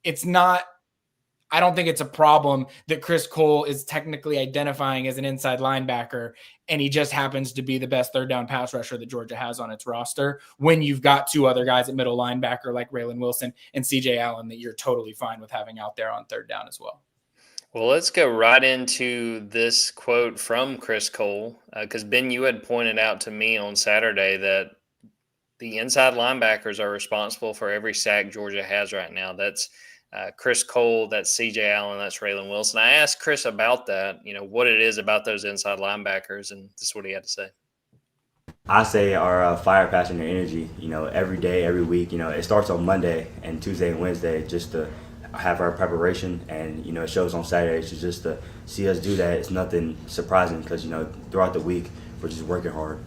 I don't think it's a problem that Chris Cole is technically identifying as an inside linebacker, and he just happens to be the best third down pass rusher that Georgia has on its roster when you've got 2 other guys at middle linebacker like Raylan Wilson and CJ Allen that you're totally fine with having out there on third down as well. Well, let's go right into this quote from Chris Cole, because Ben, you had pointed out to me on Saturday that the inside linebackers are responsible for every sack Georgia has right now. That's Chris Cole, that's CJ Allen, that's Raylan Wilson. I asked Chris about that, what it is about those inside linebackers, and this is what he had to say. I say our fire, passion, and energy, every day, every week. It starts on Monday and Tuesday and Wednesday just to have our preparation, and, it shows on Saturdays. Just to see us do that, it's nothing surprising because, throughout the week, we're just working hard.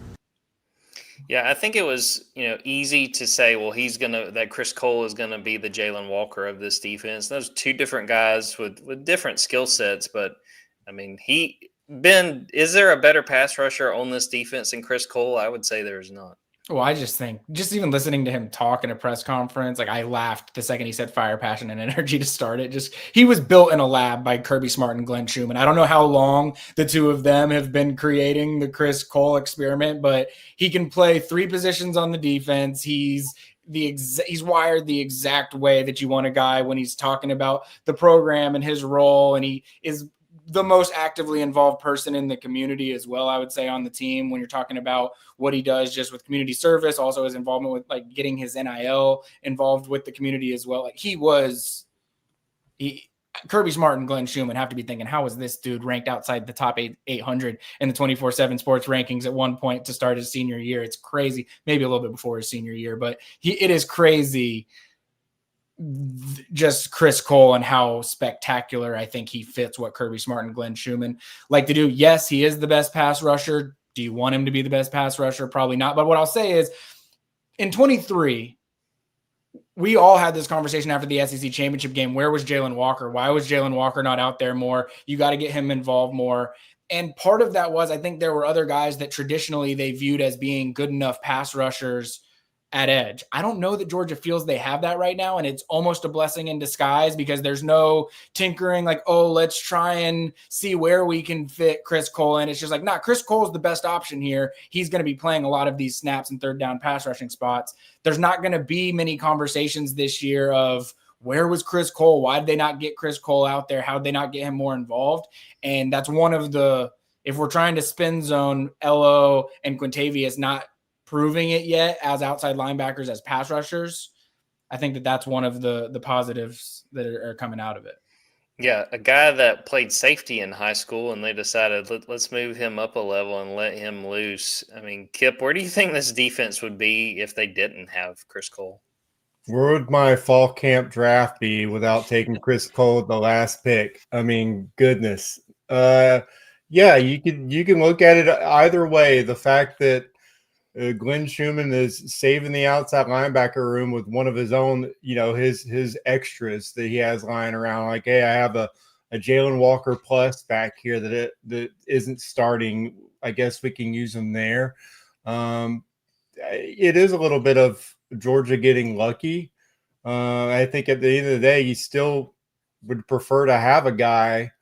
Yeah, I think it was, easy to say, well, that Chris Cole is going to be the Jalen Walker of this defense. Those 2 different guys with different skill sets. But, I mean, Ben, is there a better pass rusher on this defense than Chris Cole? I would say there's not. Well, I just think, even listening to him talk in a press conference, like, I laughed the second he said fire, passion, and energy to start it. He was built in a lab by Kirby Smart and Glenn Schumann. I don't know how long the 2 of them have been creating the Chris Cole experiment, but he can play 3 positions on the defense. He's wired the exact way that you want a guy when he's talking about the program and his role, and he is the most actively involved person in the community as well, I would say, on the team when you're talking about what he does just with community service, also his involvement with like getting his NIL involved with the community as well. Like Kirby Smart and Glenn Schumann have to be thinking, how is this dude ranked outside the top 800 in the 24/7 sports rankings at one point to start his senior year? It's crazy. Maybe a little bit before his senior year, but it is crazy. Just Chris Cole and how spectacular I think he fits what Kirby Smart and Glenn Schumann like to do. Yes, he is the best pass rusher. Do you want him to be the best pass rusher? Probably not. But what I'll say is in 23, we all had this conversation after the SEC championship game. Where was Jalen Walker? Why was Jalen Walker not out there more? You got to get him involved more. And part of that was, I think there were other guys that traditionally they viewed as being good enough pass rushers at edge. I don't know that Georgia feels they have that right now, and it's almost a blessing in disguise because there's no tinkering like, oh, let's try and see where we can fit Chris Cole in. It's just like, Chris Cole's the best option here. He's going to be playing a lot of these snaps and third down pass rushing spots. There's not going to be many conversations this year of where was Chris Cole? Why did they not get Chris Cole out there? How did they not get him more involved? And that's one of the, if we're trying to spin zone LO and Quintavious not proving it yet as outside linebackers, as pass rushers, I think that that's one of the positives that are coming out of it. Yeah, a guy that played safety in high school, and they decided let's move him up a level and let him loose. I mean, Kipp, where do you think this defense would be if they didn't have Chris Cole? Where would my fall camp draft be without taking Chris Cole the last pick? I mean, goodness. Yeah, you can look at it either way. The fact that Glenn Schumann is saving the outside linebacker room with one of his own, his extras that he has lying around. Like, hey, I have a Jalen Walker plus back here that isn't starting. I guess we can use him there. It is a little bit of Georgia getting lucky. I think at the end of the day, you still would prefer to have a guy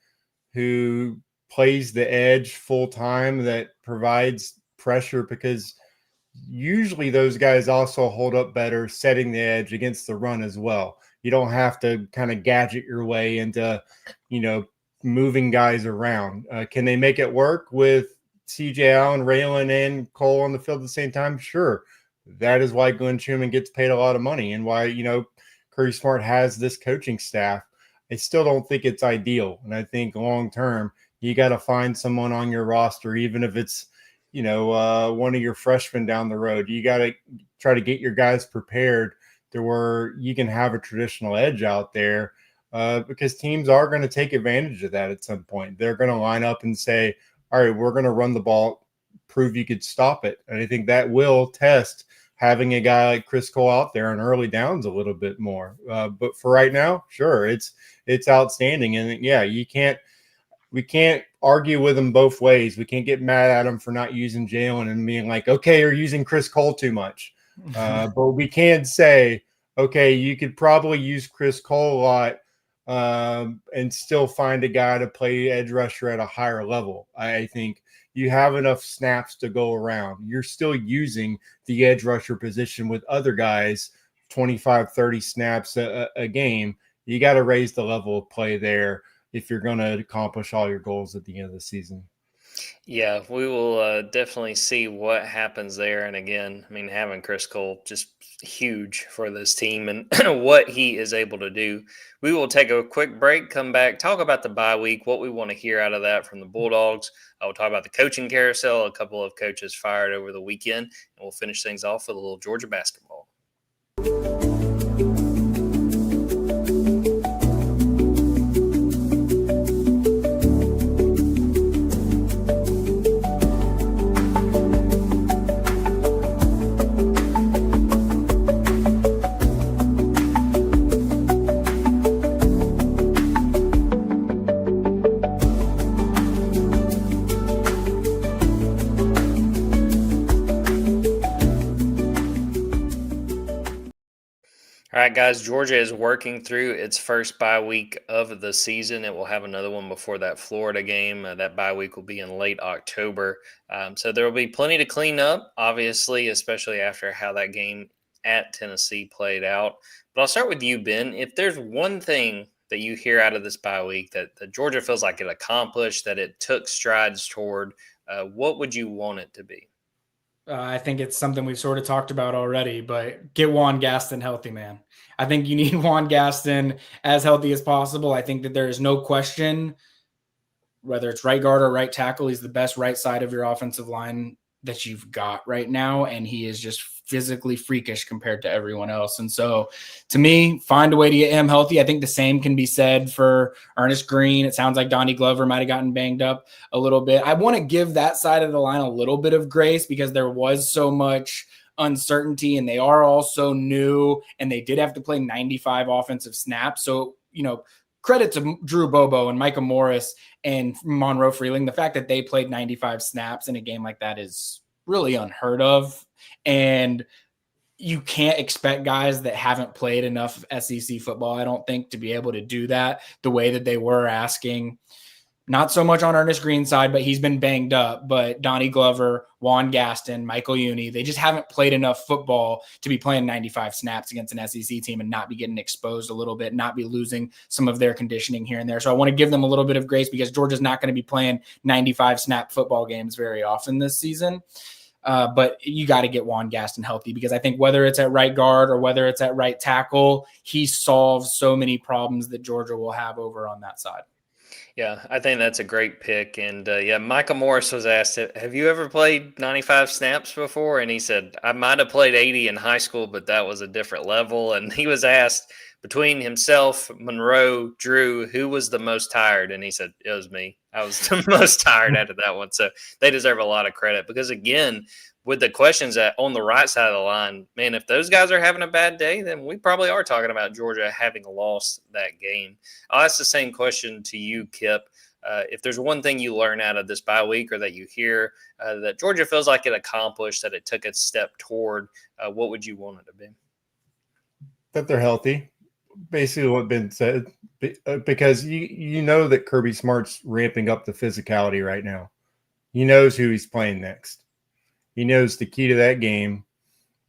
who plays the edge full time that provides pressure, because usually those guys also hold up better setting the edge against the run as well. You don't have to kind of gadget your way into, moving guys around. Can they make it work with CJ Allen, Raylan, and Cole on the field at the same time? Sure. That is why Glenn Schumann gets paid a lot of money, and why, Kirby Smart has this coaching staff. I still don't think it's ideal. And I think long term, you got to find someone on your roster, even if it's, one of your freshmen down the road. You got to try to get your guys prepared to where you can have a traditional edge out there, because teams are going to take advantage of that at some point. They're going to line up and say, all right, we're going to run the ball, prove you could stop it. And I think that will test having a guy like Chris Cole out there on early downs a little bit more. But for right now, sure, it's outstanding. And yeah, we can't argue with him both ways. We can't get mad at him for not using Jalen and being like, okay, you're using Chris Cole too much. But we can say, okay, you could probably use Chris Cole a lot, and still find a guy to play edge rusher at a higher level. I think you have enough snaps to go around. You're still using the edge rusher position with other guys, 25, 30 snaps a game. You got to raise the level of play there if you're going to accomplish all your goals at the end of the season. Yeah, we will definitely see what happens there. And again, I mean, having Chris Cole just huge for this team and what he is able to do. We will take a quick break, come back, talk about the bye week, what we want to hear out of that from the Bulldogs. We'll talk about the coaching carousel, a couple of coaches fired over the weekend, and we'll finish things off with a little Georgia basketball. All right, guys, Georgia is working through its first bye week of the season. It will have another one before that Florida game. That bye week will be in late October. So there will be plenty to clean up, obviously, especially after how that game at Tennessee played out. But I'll start with you, Ben. If there's one thing that you hear out of this bye week that Georgia feels like it accomplished, that it took strides toward, what would you want it to be? I think it's something we've sort of talked about already, but get Juan Gaston healthy, man. I think you need Juan Gaston as healthy as possible. I think that there is no question, whether it's right guard or right tackle, he's the best right side of your offensive line that you've got right now. And he is just physically freakish compared to everyone else. And so to me, find a way to get him healthy. I think the same can be said for Ernest Green. It sounds like Donnie Glover might've gotten banged up a little bit. I want to give that side of the line a little bit of grace because there was so much uncertainty and they are all so new and they did have to play 95 offensive snaps. So, credit to Drew Bobo and Micah Morris and Monroe Freeling. The fact that they played 95 snaps in a game like that is really unheard of. And you can't expect guys that haven't played enough SEC football, I don't think, to be able to do that the way that they were asking. Not so much on Ernest Green's side, but he's been banged up. But Donnie Glover, Juan Gaston, Michael Uni, they just haven't played enough football to be playing 95 snaps against an SEC team and not be getting exposed a little bit, not be losing some of their conditioning here and there. So I want to give them a little bit of grace because Georgia's not going to be playing 95 snap football games very often this season. But you got to get Juan Gaston healthy because I think whether it's at right guard or whether it's at right tackle, he solves so many problems that Georgia will have over on that side. Yeah, I think that's a great pick. And Micah Morris was asked, have you ever played 95 snaps before? And he said, I might have played 80 in high school, but that was a different level. And he was asked between himself, Monroe, Drew, who was the most tired? And he said, it was me. I was the most tired out of that one. So they deserve a lot of credit because, again, with the questions that on the right side of the line, man, if those guys are having a bad day, then we probably are talking about Georgia having lost that game. I'll ask the same question to you, Kipp. If there's one thing you learn out of this bye week or that you hear that Georgia feels like it accomplished, that it took a step toward, what would you want it to be? That they're healthy. basically what Ben said, because you know that Kirby Smart's ramping up the physicality right now. He knows who he's playing next. He knows the key to that game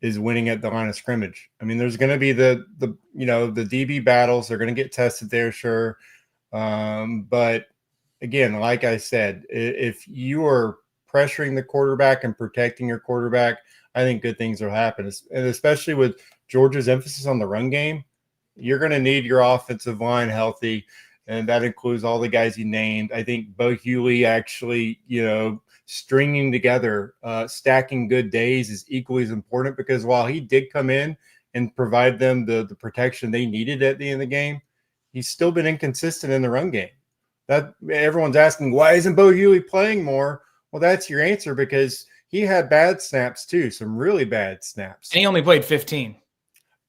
is winning at the line of scrimmage. I mean, there's going to be the DB battles. They're going to get tested there, sure. But again, like I said, if you are pressuring the quarterback and protecting your quarterback, I think good things will happen. And especially with Georgia's emphasis on the run game, you're going to need your offensive line healthy. And that includes all the guys you named. I think Bo Hewley actually, stringing together, stacking good days is equally as important, because while he did come in and provide them the protection they needed at the end of the game, he's still been inconsistent in the run game. That everyone's asking, why isn't Bo Hewley playing more? Well, that's your answer, because he had bad snaps too, some really bad snaps. And he only played 15.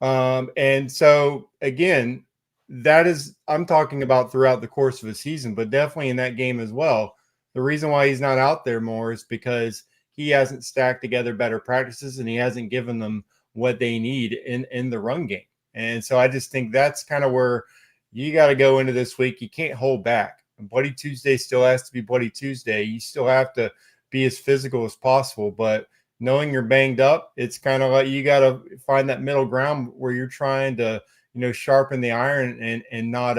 And so again, that is, I'm talking about throughout the course of a season, but definitely in that game as well. The reason why he's not out there more is because he hasn't stacked together better practices and he hasn't given them what they need in the run game. And so I just think that's kind of where you got to go into this week. You can't hold back. Bloody Tuesday still has to be Bloody Tuesday. You still have to be as physical as possible, but knowing you're banged up, it's kind of like you got to find that middle ground where you're trying to, sharpen the iron and not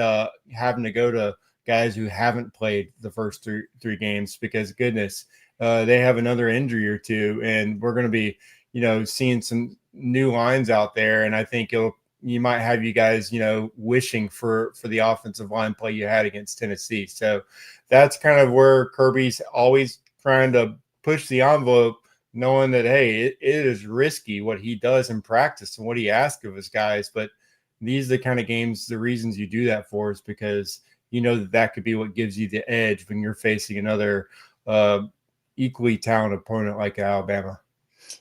having to go to guys who haven't played the first three games, because goodness, they have another injury or two, and we're going to be, seeing some new lines out there. And I think you might have you guys, wishing for the offensive line play you had against Tennessee. So that's kind of where Kirby's always trying to push the envelope, knowing that, hey, it is risky what he does in practice and what he asks of his guys. But these are the kind of games, the reasons you do that for is because that could be what gives you the edge when you're facing another equally talented opponent like Alabama.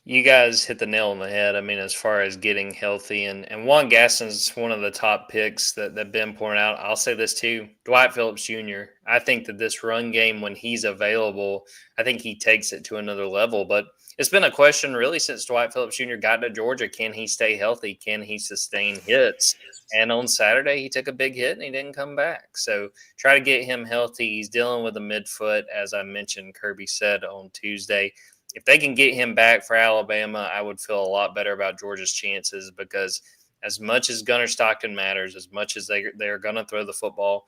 You guys hit the nail on the head. I mean, as far as getting healthy, and Juan Gaston's one of the top picks that Ben pointed out. I'll say this too, Dwight Phillips Jr. I think that this run game, when he's available, I think he takes it to another level. But it's been a question really since Dwight Phillips Jr. got to Georgia. Can he stay healthy? Can he sustain hits? And on Saturday, he took a big hit and he didn't come back. So try to get him healthy. He's dealing with a midfoot, as I mentioned, Kirby said on Tuesday. If they can get him back for Alabama, I would feel a lot better about Georgia's chances, because as much as Gunnar Stockton matters, as much as they're going to throw the football,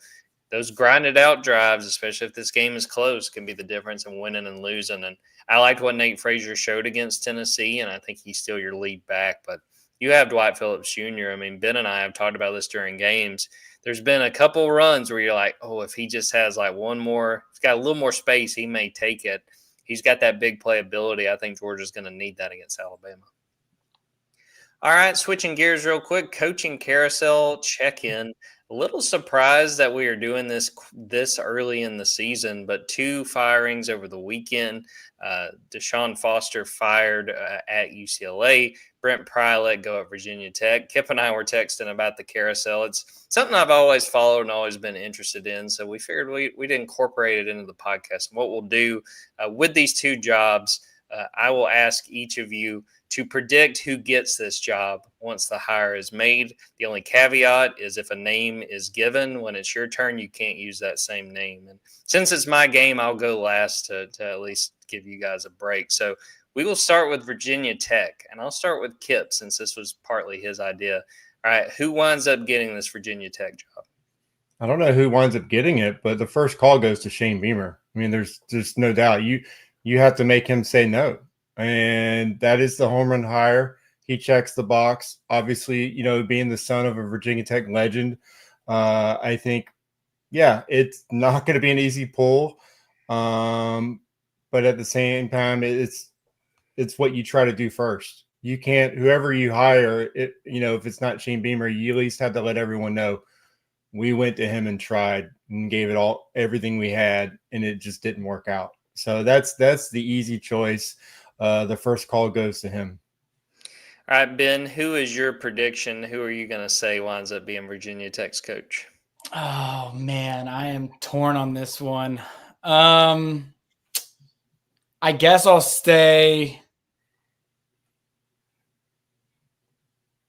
those grinded out drives, especially if this game is close, can be the difference in winning and losing. And I liked what Nate Frazier showed against Tennessee, and I think he's still your lead back. But you have Dwight Phillips Jr. I mean, Ben and I have talked about this during games. There's been a couple runs where you're like, oh, if he just has like one more, he's got a little more space, he may take it. He's got that big playability. I think Georgia's going to need that against Alabama. All right, switching gears real quick, coaching carousel check-in. A little surprised that we are doing this early in the season, but 2 firings over the weekend. Deshaun Foster fired at UCLA. Brent Pry let go at Virginia Tech. Kipp and I were texting about the carousel. It's something I've always followed and always been interested in, so we figured we'd incorporate it into the podcast. And what we'll do with these 2 jobs, I will ask each of you to predict who gets this job once the hire is made. The only caveat is if a name is given, when it's your turn, you can't use that same name. And since it's my game, I'll go last to at least give you guys a break. So we will start with Virginia Tech, and I'll start with Kipp since this was partly his idea. All right, who winds up getting this Virginia Tech job? I don't know who winds up getting it, but the first call goes to Shane Beamer. I mean, there's no doubt. You have to make him say no. And that is the home run hire. He checks the box. Obviously, being the son of a Virginia Tech legend, I think, it's not going to be an easy pull. But at the same time, it's what you try to do first. You can't, whoever you hire, if it's not Shane Beamer, you at least have to let everyone know we went to him and tried and gave it everything we had, and it just didn't work out. So that's the easy choice. The first call goes to him. All right, Ben, who is your prediction? Who are you going to say winds up being Virginia Tech's coach? Oh, man, I am torn on this one. I guess I'll stay.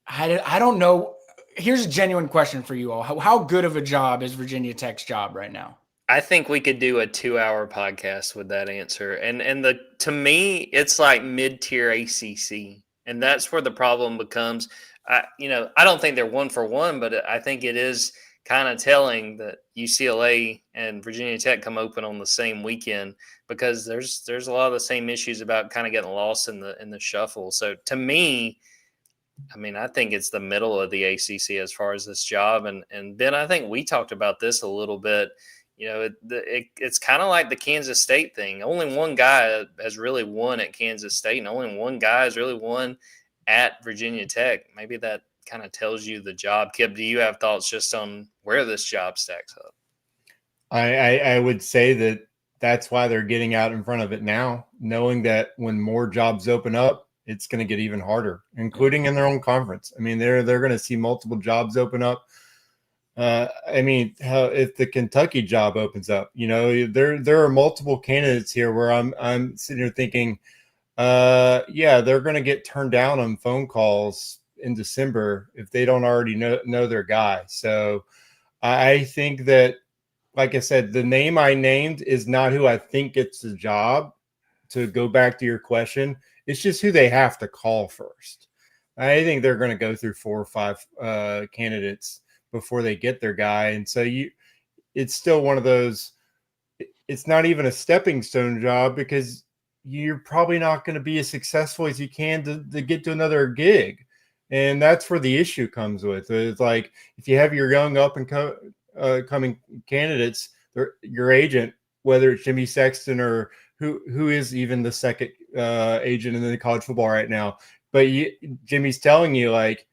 I don't know. here's a genuine question for you all. How good of a job is Virginia Tech's job right now? I think we could do a 2-hour podcast with that answer. And to me, it's like mid-tier ACC. And that's where the problem becomes. I don't think they're one for one, but I think it is kind of telling that UCLA and Virginia Tech come open on the same weekend, because there's a lot of the same issues about kind of getting lost in the shuffle. So to me, I mean, I think it's the middle of the ACC as far as this job. And Ben, I think we talked about this a little bit. It's kind of like the Kansas State thing. Only one guy has really won at Kansas State, and only one guy has really won at Virginia Tech. Maybe that kind of tells you the job. Kipp, do you have thoughts just on where this job stacks up? I would say that's why they're getting out in front of it now, knowing that when more jobs open up, it's going to get even harder, including in their own conference. I mean, they're going to see multiple jobs open up. I mean, if the Kentucky job opens up, there are multiple candidates here where I'm sitting here thinking, they're going to get turned down on phone calls in December if they don't already know their guy. So I think that, like I said, the name I named is not who I think gets the job. To go back to your question, it's just who they have to call first. I think they're going to go through 4 or 5 candidates before they get their guy. And so it's still one of those, it's not even a stepping stone job, because you're probably not going to be as successful as you can to get to another gig. And that's where the issue comes with. It's like, if you have your young up and coming candidates, your agent, whether it's Jimmy Sexton or who is even the second agent in the college football right now, but Jimmy's telling you, like,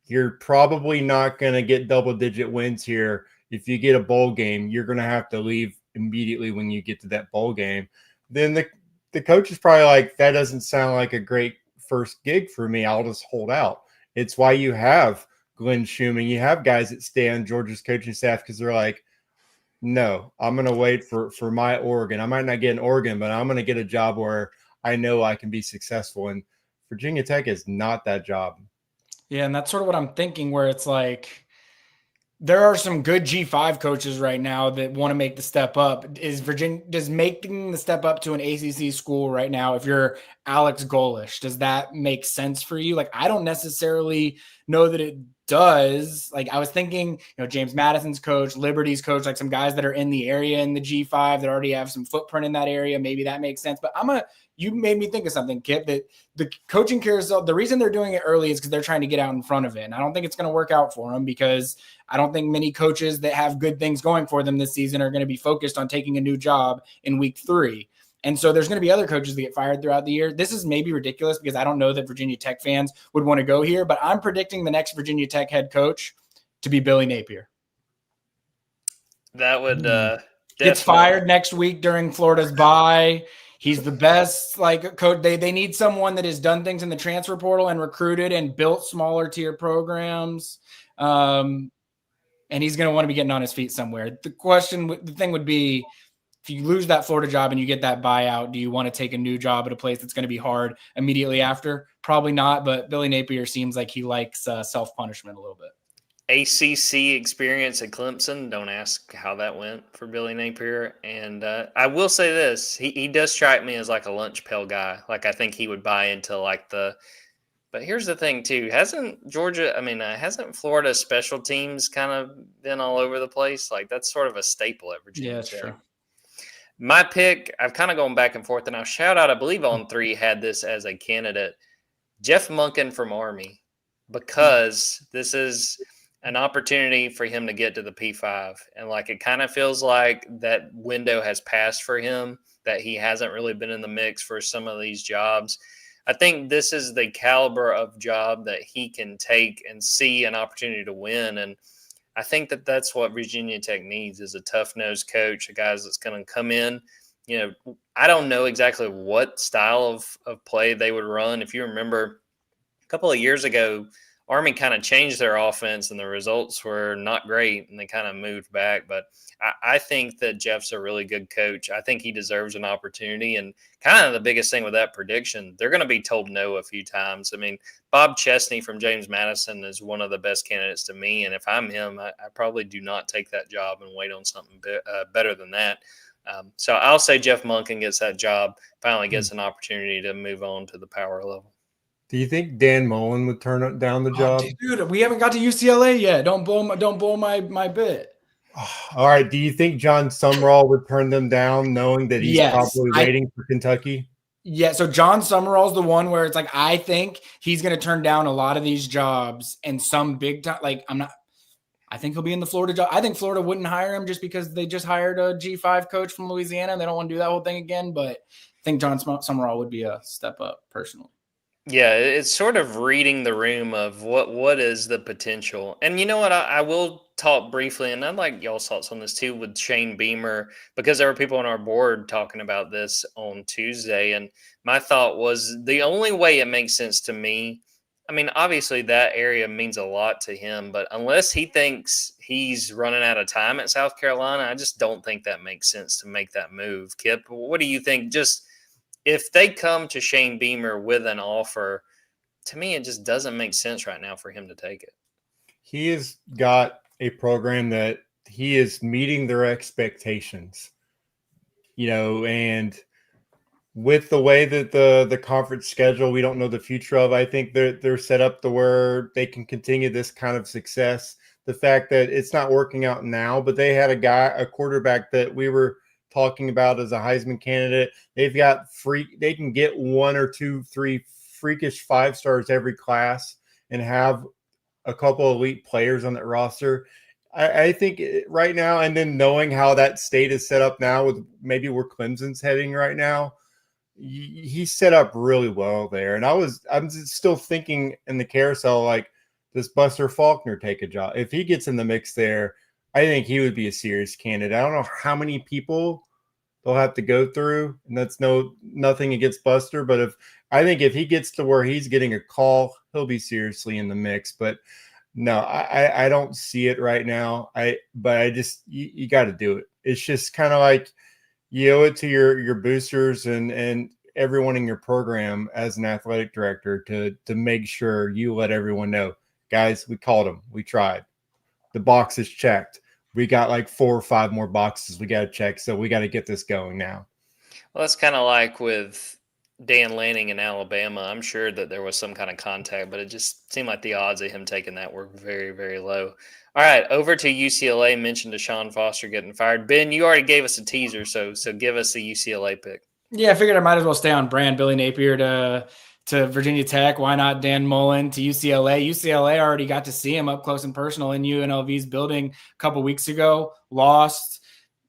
you're probably not going to get double-digit wins here. If you get a bowl game, you're going to have to leave immediately when you get to that bowl game. Then the coach is probably like, that doesn't sound like a great first gig for me. I'll just hold out. It's why you have Glenn Schumann. You have guys that stay on Georgia's coaching staff, because they're like, no, I'm going to wait for my Oregon. I might not get an Oregon, but I'm going to get a job where I know I can be successful. And Virginia Tech is not that job. Yeah, and that's sort of what I'm thinking, where it's like, there are some good G5 coaches right now that want to make the step up. Does making the step up to an ACC school right now, if you're Alex Golish, does that make sense for you? Like, I don't necessarily know that it does. Like, I was thinking, James Madison's coach, Liberty's coach, like some guys that are in the area in the G5 that already have some footprint in that area. Maybe that makes sense. But you made me think of something, Kipp, that the coaching carousel, the reason they're doing it early is because they're trying to get out in front of it. And I don't think it's going to work out for them, because I don't think many coaches that have good things going for them this season are going to be focused on taking a new job in week 3. And so there's going to be other coaches that get fired throughout the year. This is maybe ridiculous, because I don't know that Virginia Tech fans would want to go here, but I'm predicting the next Virginia Tech head coach to be Billy Napier. That would gets fired next week during Florida's bye. He's the best coach. They need someone that has done things in the transfer portal and recruited and built smaller tier programs. And he's going to want to be getting on his feet somewhere. The thing would be, if you lose that Florida job and you get that buyout, do you want to take a new job at a place that's going to be hard immediately after? Probably not, but Billy Napier seems like he likes self-punishment a little bit. ACC experience at Clemson. Don't ask how that went for Billy Napier. And I will say this. He does strike me as like a lunch pail guy. Like, I think he would buy into but here's the thing too. Hasn't Florida special teams kind of been all over the place? Like, that's sort of a staple at Virginia Tech. True. My pick, I've kind of gone back and forth, and I'll shout out, I believe On 3 had this as a candidate, Jeff Monken from Army, because this is an opportunity for him to get to the P5. And it kind of feels like that window has passed for him, that he hasn't really been in the mix for some of these jobs. I think this is the caliber of job that he can take and see an opportunity to win. And I think that that's what Virginia Tech needs, is a tough-nosed coach, a guy that's going to come in. I don't know exactly what style of play they would run. If you remember, a couple of years ago, Army kind of changed their offense and the results were not great and they kind of moved back. But I think that Jeff's a really good coach. I think he deserves an opportunity. And kind of the biggest thing with that prediction, they're going to be told no a few times. I mean, Bob Chesney from James Madison is one of the best candidates to me. And if I'm him, I probably do not take that job and wait on something better than that. So I'll say Jeff Monken gets that job, finally gets an opportunity to move on to the power level. Do you think Dan Mullen would turn down the job? Dude, we haven't got to UCLA yet. Don't blow my bit. All right. Do you think John Sumrall would turn them down, knowing that he's probably waiting for Kentucky? Yeah. So John Sumrall's the one where it's like I think he's going to turn down a lot of these jobs and some big time. Like I think he'll be in the Florida job. I think Florida wouldn't hire him just because they just hired a G5 coach from Louisiana and they don't want to do that whole thing again. But I think John Sumrall would be a step up personally. Yeah, it's sort of reading the room of what is the potential. And you know what? I will talk briefly, and I'd like y'all's thoughts on this too with Shane Beamer, because there were people on our board talking about this on Tuesday. And my thought was the only way it makes sense to me, I mean, obviously that area means a lot to him, but unless he thinks he's running out of time at South Carolina, I just don't think that makes sense to make that move. Kipp, what do you think? Just if they come to Shane Beamer with an offer, to me, it just doesn't make sense right now for him to take it. He has got a program that he is meeting their expectations, and with the way that the conference schedule, we don't know the future of. I think they're set up to where they can continue this kind of success. The fact that it's not working out now, but they had a quarterback that we were talking about as a Heisman candidate. They've got they can get 1 or 2, 3 freakish 5-stars every class and have a couple elite players on that roster. I think right now, and then knowing how that state is set up now with maybe where Clemson's heading right now, he's set up really well there. And I'm still thinking in the carousel, like, does Buster Faulkner take a job? If he gets in the mix there, I think he would be a serious candidate. I don't know how many people they'll have to go through, and that's nothing against Buster, but I think if he gets to where he's getting a call, he'll be seriously in the mix. But no, I don't see it right now. But I just you got to do it. It's just kind of like you owe it to your boosters and everyone in your program as an athletic director to make sure you let everyone know, guys, we called them, we tried. The box is checked. We got like 4 or 5 more boxes we got to check, so we got to get this going now. Well, that's kind of like with Dan Lanning in Alabama. I'm sure that there was some kind of contact, but it just seemed like the odds of him taking that were very, very low. All right, over to UCLA. Mentioned Deshaun Foster getting fired. Ben, you already gave us a teaser, so give us the UCLA pick. Yeah, I figured I might as well stay on brand. Billy Napier to Virginia Tech. Why not Dan Mullen to UCLA? UCLA already got to see him up close and personal in UNLV's building a couple weeks ago. Lost.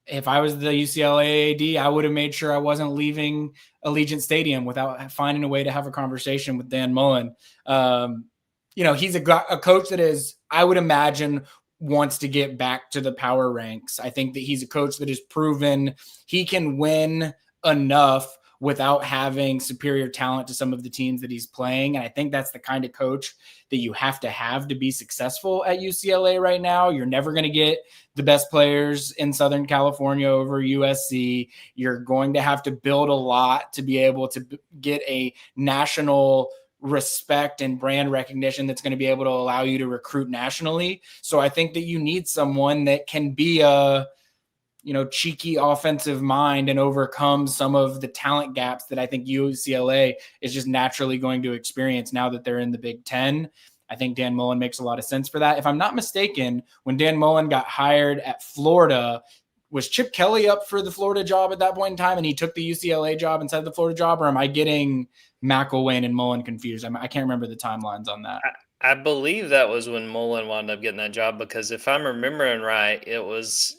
If I was the UCLA AD, I would have made sure I wasn't leaving Allegiant Stadium without finding a way to have a conversation with Dan Mullen. He's a coach that is, I would imagine, wants to get back to the power ranks. I think that he's a coach that has proven he can win enough without having superior talent to some of the teams that he's playing. And I think that's the kind of coach that you have to be successful at UCLA right now. You're never going to get the best players in Southern California over USC. You're going to have to build a lot to be able to get a national respect and brand recognition that's going to be able to allow you to recruit nationally. So I think that you need someone that can be a cheeky offensive mind and overcome some of the talent gaps that I think UCLA is just naturally going to experience now that they're in the Big Ten. I think Dan Mullen makes a lot of sense for that. If I'm not mistaken, when Dan Mullen got hired at Florida, was Chip Kelly up for the Florida job at that point in time and he took the UCLA job instead of the Florida job, or am I getting McElwain and Mullen confused? I can't remember the timelines on that. I believe that was when Mullen wound up getting that job, because if I'm remembering right, it was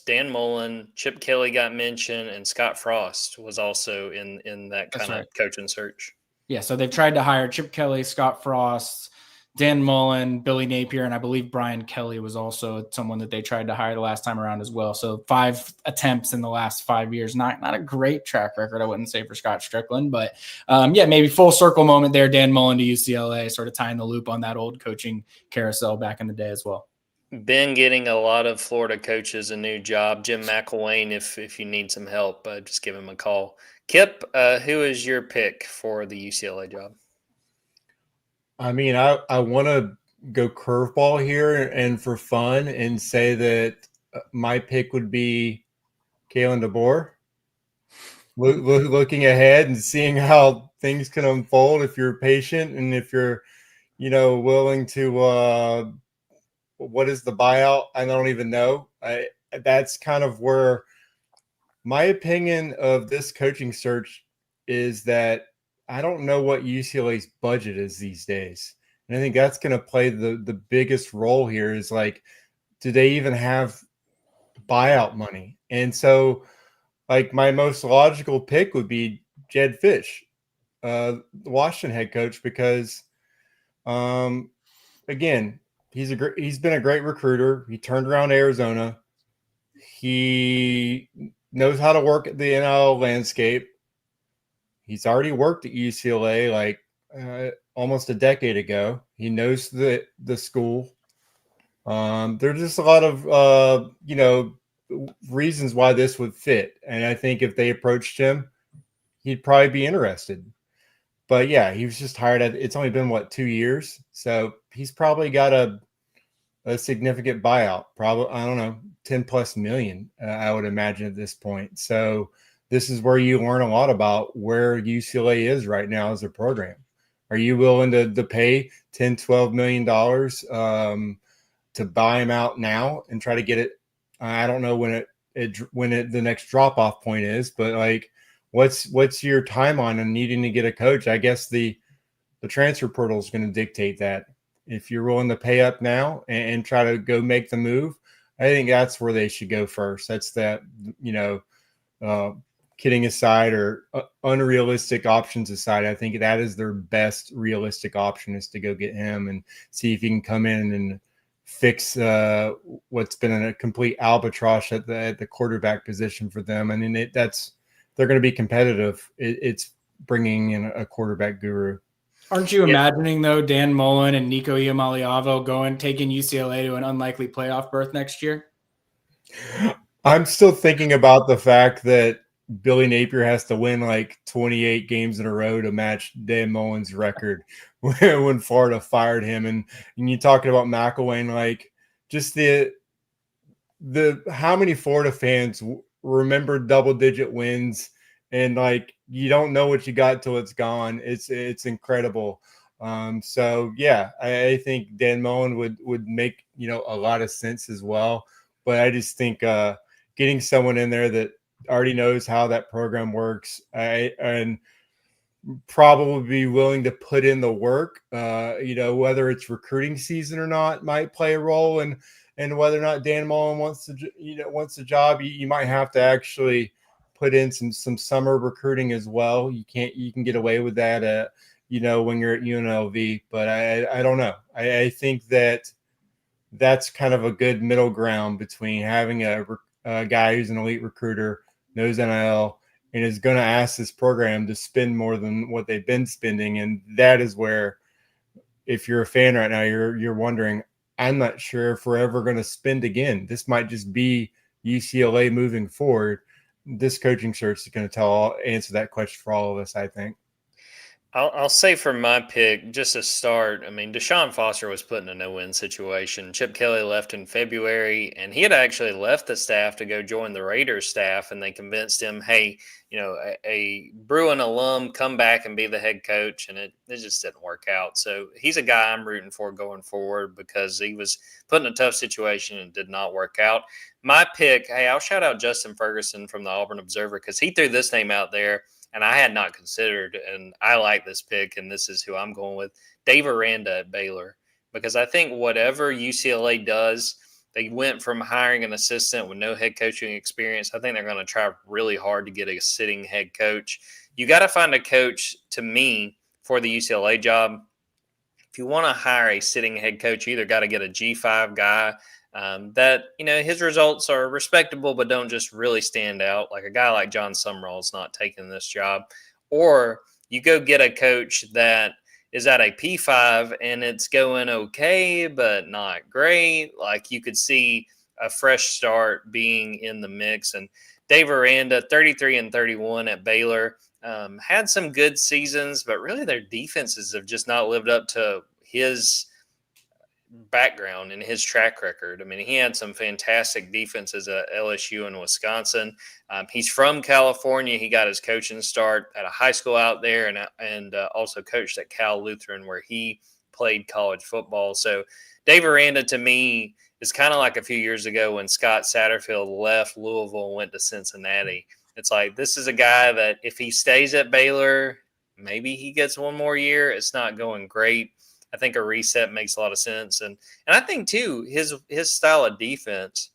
Dan Mullen, Chip Kelly got mentioned, and Scott Frost was also in that kind of coaching search. Yeah, so they've tried to hire Chip Kelly, Scott Frost, Dan Mullen, Billy Napier, and I believe Brian Kelly was also someone that they tried to hire the last time around as well. So 5 attempts in the last 5 years. Not a great track record, I wouldn't say, for Scott Strickland, but maybe full circle moment there. Dan Mullen to UCLA, sort of tying the loop on that old coaching carousel back in the day as well. Been getting a lot of Florida coaches a new job. Jim McElwain, if you need some help, just give him a call. Kipp, who is your pick for the UCLA job? I mean, I want to go curveball here and for fun and say that my pick would be Kalen DeBoer. Looking ahead and seeing how things can unfold if you're patient and if you're, willing to what is the buyout? I don't even know. That's kind of where my opinion of this coaching search is that I don't know what UCLA's budget is these days. And I think that's going to play the biggest role here is like, do they even have buyout money? And so, like, my most logical pick would be Jed Fish, the Washington head coach, because, again, he's been a great recruiter. He turned around Arizona. He knows how to work at the NIL landscape. He's already worked at UCLA like almost a decade ago. He knows the school. There's just a lot of reasons why this would fit, and I think if they approached him, he'd probably be interested. But yeah, he was just hired it's only been 2 years, so he's probably got a significant buyout. Probably, I don't know, 10+ million. I would imagine at this point. So this is where you learn a lot about where UCLA is right now as a program. Are you willing to pay $10-12 million to buy him out now and try to get it? I don't know when the next drop off point is, but like, what's your timeline on needing to get a coach? I guess the transfer portal is going to dictate that. If you're willing to pay up now and try to go make the move, I think that's where they should go first. That's that, kidding aside or unrealistic options aside, I think that is their best realistic option is to go get him and see if he can come in and fix what's been a complete albatross at the quarterback position for them. I mean, they're going to be competitive. It's bringing in a quarterback guru. Aren't you imagining, though, Dan Mullen and Nico Iamaleava taking UCLA to an unlikely playoff berth next year? I'm still thinking about the fact that Billy Napier has to win like 28 games in a row to match Dan Mullen's record when Florida fired him. And you're talking about McElwain, like just the how many Florida fans remember double-digit wins and like you don't know what you got till it's gone. It's incredible. So yeah, I think Dan Mullen would make a lot of sense as well. But I just think getting someone in there that already knows how that program works and probably be willing to put in the work, whether it's recruiting season or not might play a role and whether or not Dan Mullen wants a job. You might have to actually put in some summer recruiting as well. You can get away with that, when you're at UNLV, but I don't know. I think that's kind of a good middle ground between having a guy who's an elite recruiter, knows NIL, and is going to ask this program to spend more than what they've been spending. And that is where, if you're a fan right now, you're wondering, I'm not sure if we're ever going to spend again. This might just be UCLA moving forward. This coaching search is going to answer that question for all of us, I think. I'll say for my pick, just to start, I mean, Deshaun Foster was put in a no-win situation. Chip Kelly left in February, and he had actually left the staff to go join the Raiders staff, and they convinced him, hey, a Bruin alum, come back and be the head coach, and it just didn't work out. So he's a guy I'm rooting for going forward because he was put in a tough situation and did not work out. My pick, hey, I'll shout out Justin Ferguson from the Auburn Observer because he threw this name out there, and I had not considered, and I like this pick, and this is who I'm going with, Dave Aranda at Baylor, because I think whatever UCLA does, they went from hiring an assistant with no head coaching experience. I think they're going to try really hard to get a sitting head coach. You got to find a coach, to me, for the UCLA job if you want to hire a sitting head coach, you either got to get a G5 guy that, his results are respectable but don't just really stand out. Like a guy like John Summerall is not taking this job. Or you go get a coach that is at a P5 and it's going okay but not great. Like you could see a fresh start being in the mix. And Dave Aranda, 33-31 at Baylor, had some good seasons, but really their defenses have just not lived up to his background and his track record. I mean, he had some fantastic defenses at LSU and Wisconsin. He's from California. He got his coaching start at a high school out there and also coached at Cal Lutheran where he played college football. So Dave Aranda to me is kind of like a few years ago when Scott Satterfield left Louisville and went to Cincinnati. It's like this is a guy that if he stays at Baylor, maybe he gets one more year. It's not going great. I think a reset makes a lot of sense. And I think, too, his style of defense,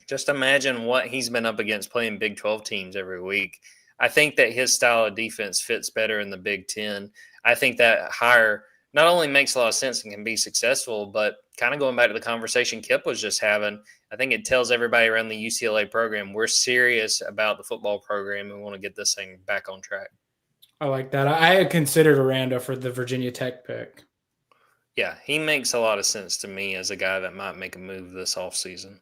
just imagine what he's been up against playing Big 12 teams every week. I think that his style of defense fits better in the Big 10. I think that hire not only makes a lot of sense and can be successful, but kind of going back to the conversation Kipp was just having, I think it tells everybody around the UCLA program we're serious about the football program and we want to get this thing back on track. I like that. I had considered Aranda for the Virginia Tech pick. Yeah, he makes a lot of sense to me as a guy that might make a move this offseason.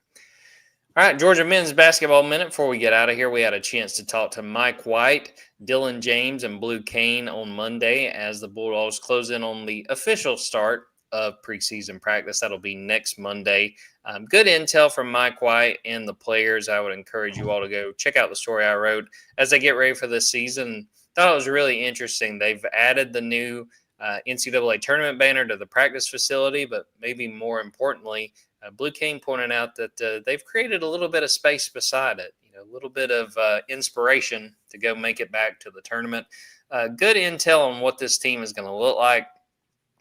All right, Georgia men's basketball minute. Before we get out of here, we had a chance to talk to Mike White, Dylan James, and Blue Kane on Monday as the Bulldogs close in on the official start of preseason practice. That'll be next Monday. Good intel from Mike White and the players. I would encourage you all to go check out the story I wrote as they get ready for this season. Thought it was really interesting. They've added the new NCAA tournament banner to the practice facility, but maybe more importantly, Blue King pointed out that they've created a little bit of space beside it, a little bit of inspiration to go make it back to the tournament. Good intel on what this team is going to look like.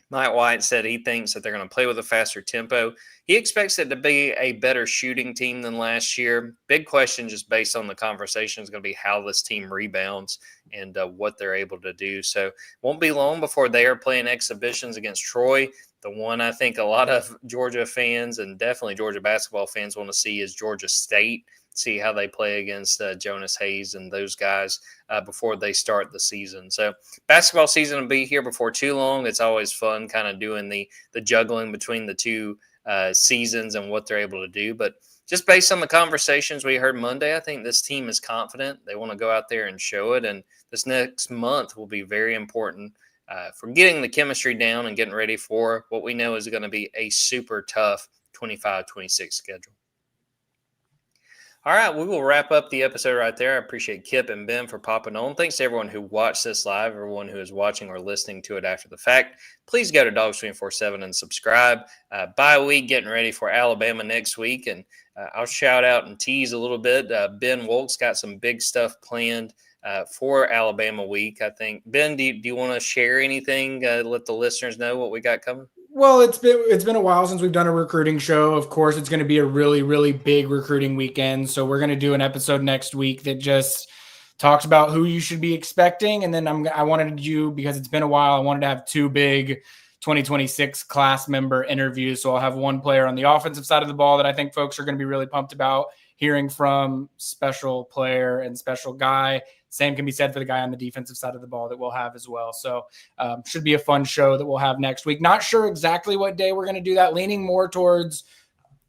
Mike White said he thinks that they're going to play with a faster tempo. He expects it to be a better shooting team than last year. Big question just based on the conversation is going to be how this team rebounds and what they're able to do. So won't be long before they are playing exhibitions against Troy. The one I think a lot of Georgia fans and definitely Georgia basketball fans want to see is Georgia State. See how they play against Jonas Hayes and those guys before they start the season. So basketball season will be here before too long. It's always fun kind of doing the juggling between the two seasons and what they're able to do. But just based on the conversations we heard Monday, I think this team is confident. They want to go out there and show it. And this next month will be very important for getting the chemistry down and getting ready for what we know is going to be a super tough 25-26 schedule. All right, we will wrap up the episode right there. I appreciate Kipp and Ben for popping on. Thanks to everyone who watched this live, everyone who is watching or listening to it after the fact. Please go to Dawgs 24/7 and subscribe. Bye week, getting ready for Alabama next week. And I'll shout out and tease a little bit. Ben Wolk's got some big stuff planned for Alabama week, I think. Ben, do you want to share anything? Let the listeners know what we got coming? Well, it's been a while since we've done a recruiting show. Of course, it's going to be a really, really big recruiting weekend. So we're going to do an episode next week that just talks about who you should be expecting. And then I wanted you, because it's been a while, I wanted to have two big 2026 class member interviews. So I'll have one player on the offensive side of the ball that I think folks are going to be really pumped about hearing from, special player and special guy. Same can be said for the guy on the defensive side of the ball that we'll have as well. So should be a fun show that we'll have next week. Not sure exactly what day we're going to do that, leaning more towards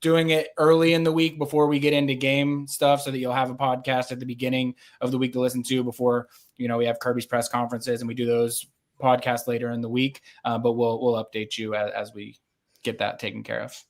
doing it early in the week before we get into game stuff so that you'll have a podcast at the beginning of the week to listen to before, we have Kirby's press conferences and we do those podcasts later in the week. But we'll update you as we get that taken care of.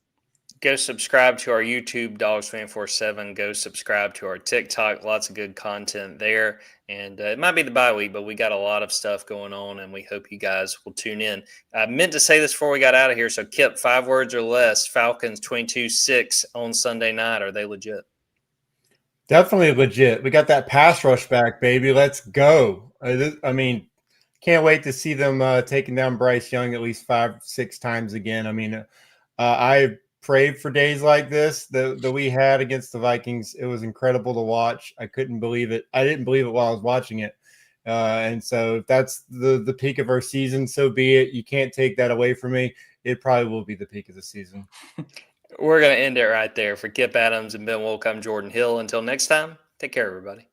Go subscribe to our YouTube, Dawgs 24/7. Go subscribe to our TikTok. Lots of good content there. And it might be the bye week, but we got a lot of stuff going on, and we hope you guys will tune in. I meant to say this before we got out of here. So, Kipp, 5 words or less, Falcons 22-6 on Sunday night. Are they legit? Definitely legit. We got that pass rush back, baby. Let's go. I mean, can't wait to see them taking down Bryce Young at least 5-6 times again. I mean, I prayed for days like this that we had against the Vikings. It was incredible to watch. I couldn't believe it. I didn't believe it while I was watching it. And so if that's the peak of our season, so be it. You can't take that away from me. It probably will be the peak of the season. We're going to end it right there. For Kipp Adams and Ben Wolk, I'm Jordan Hill. Until next time, take care, everybody.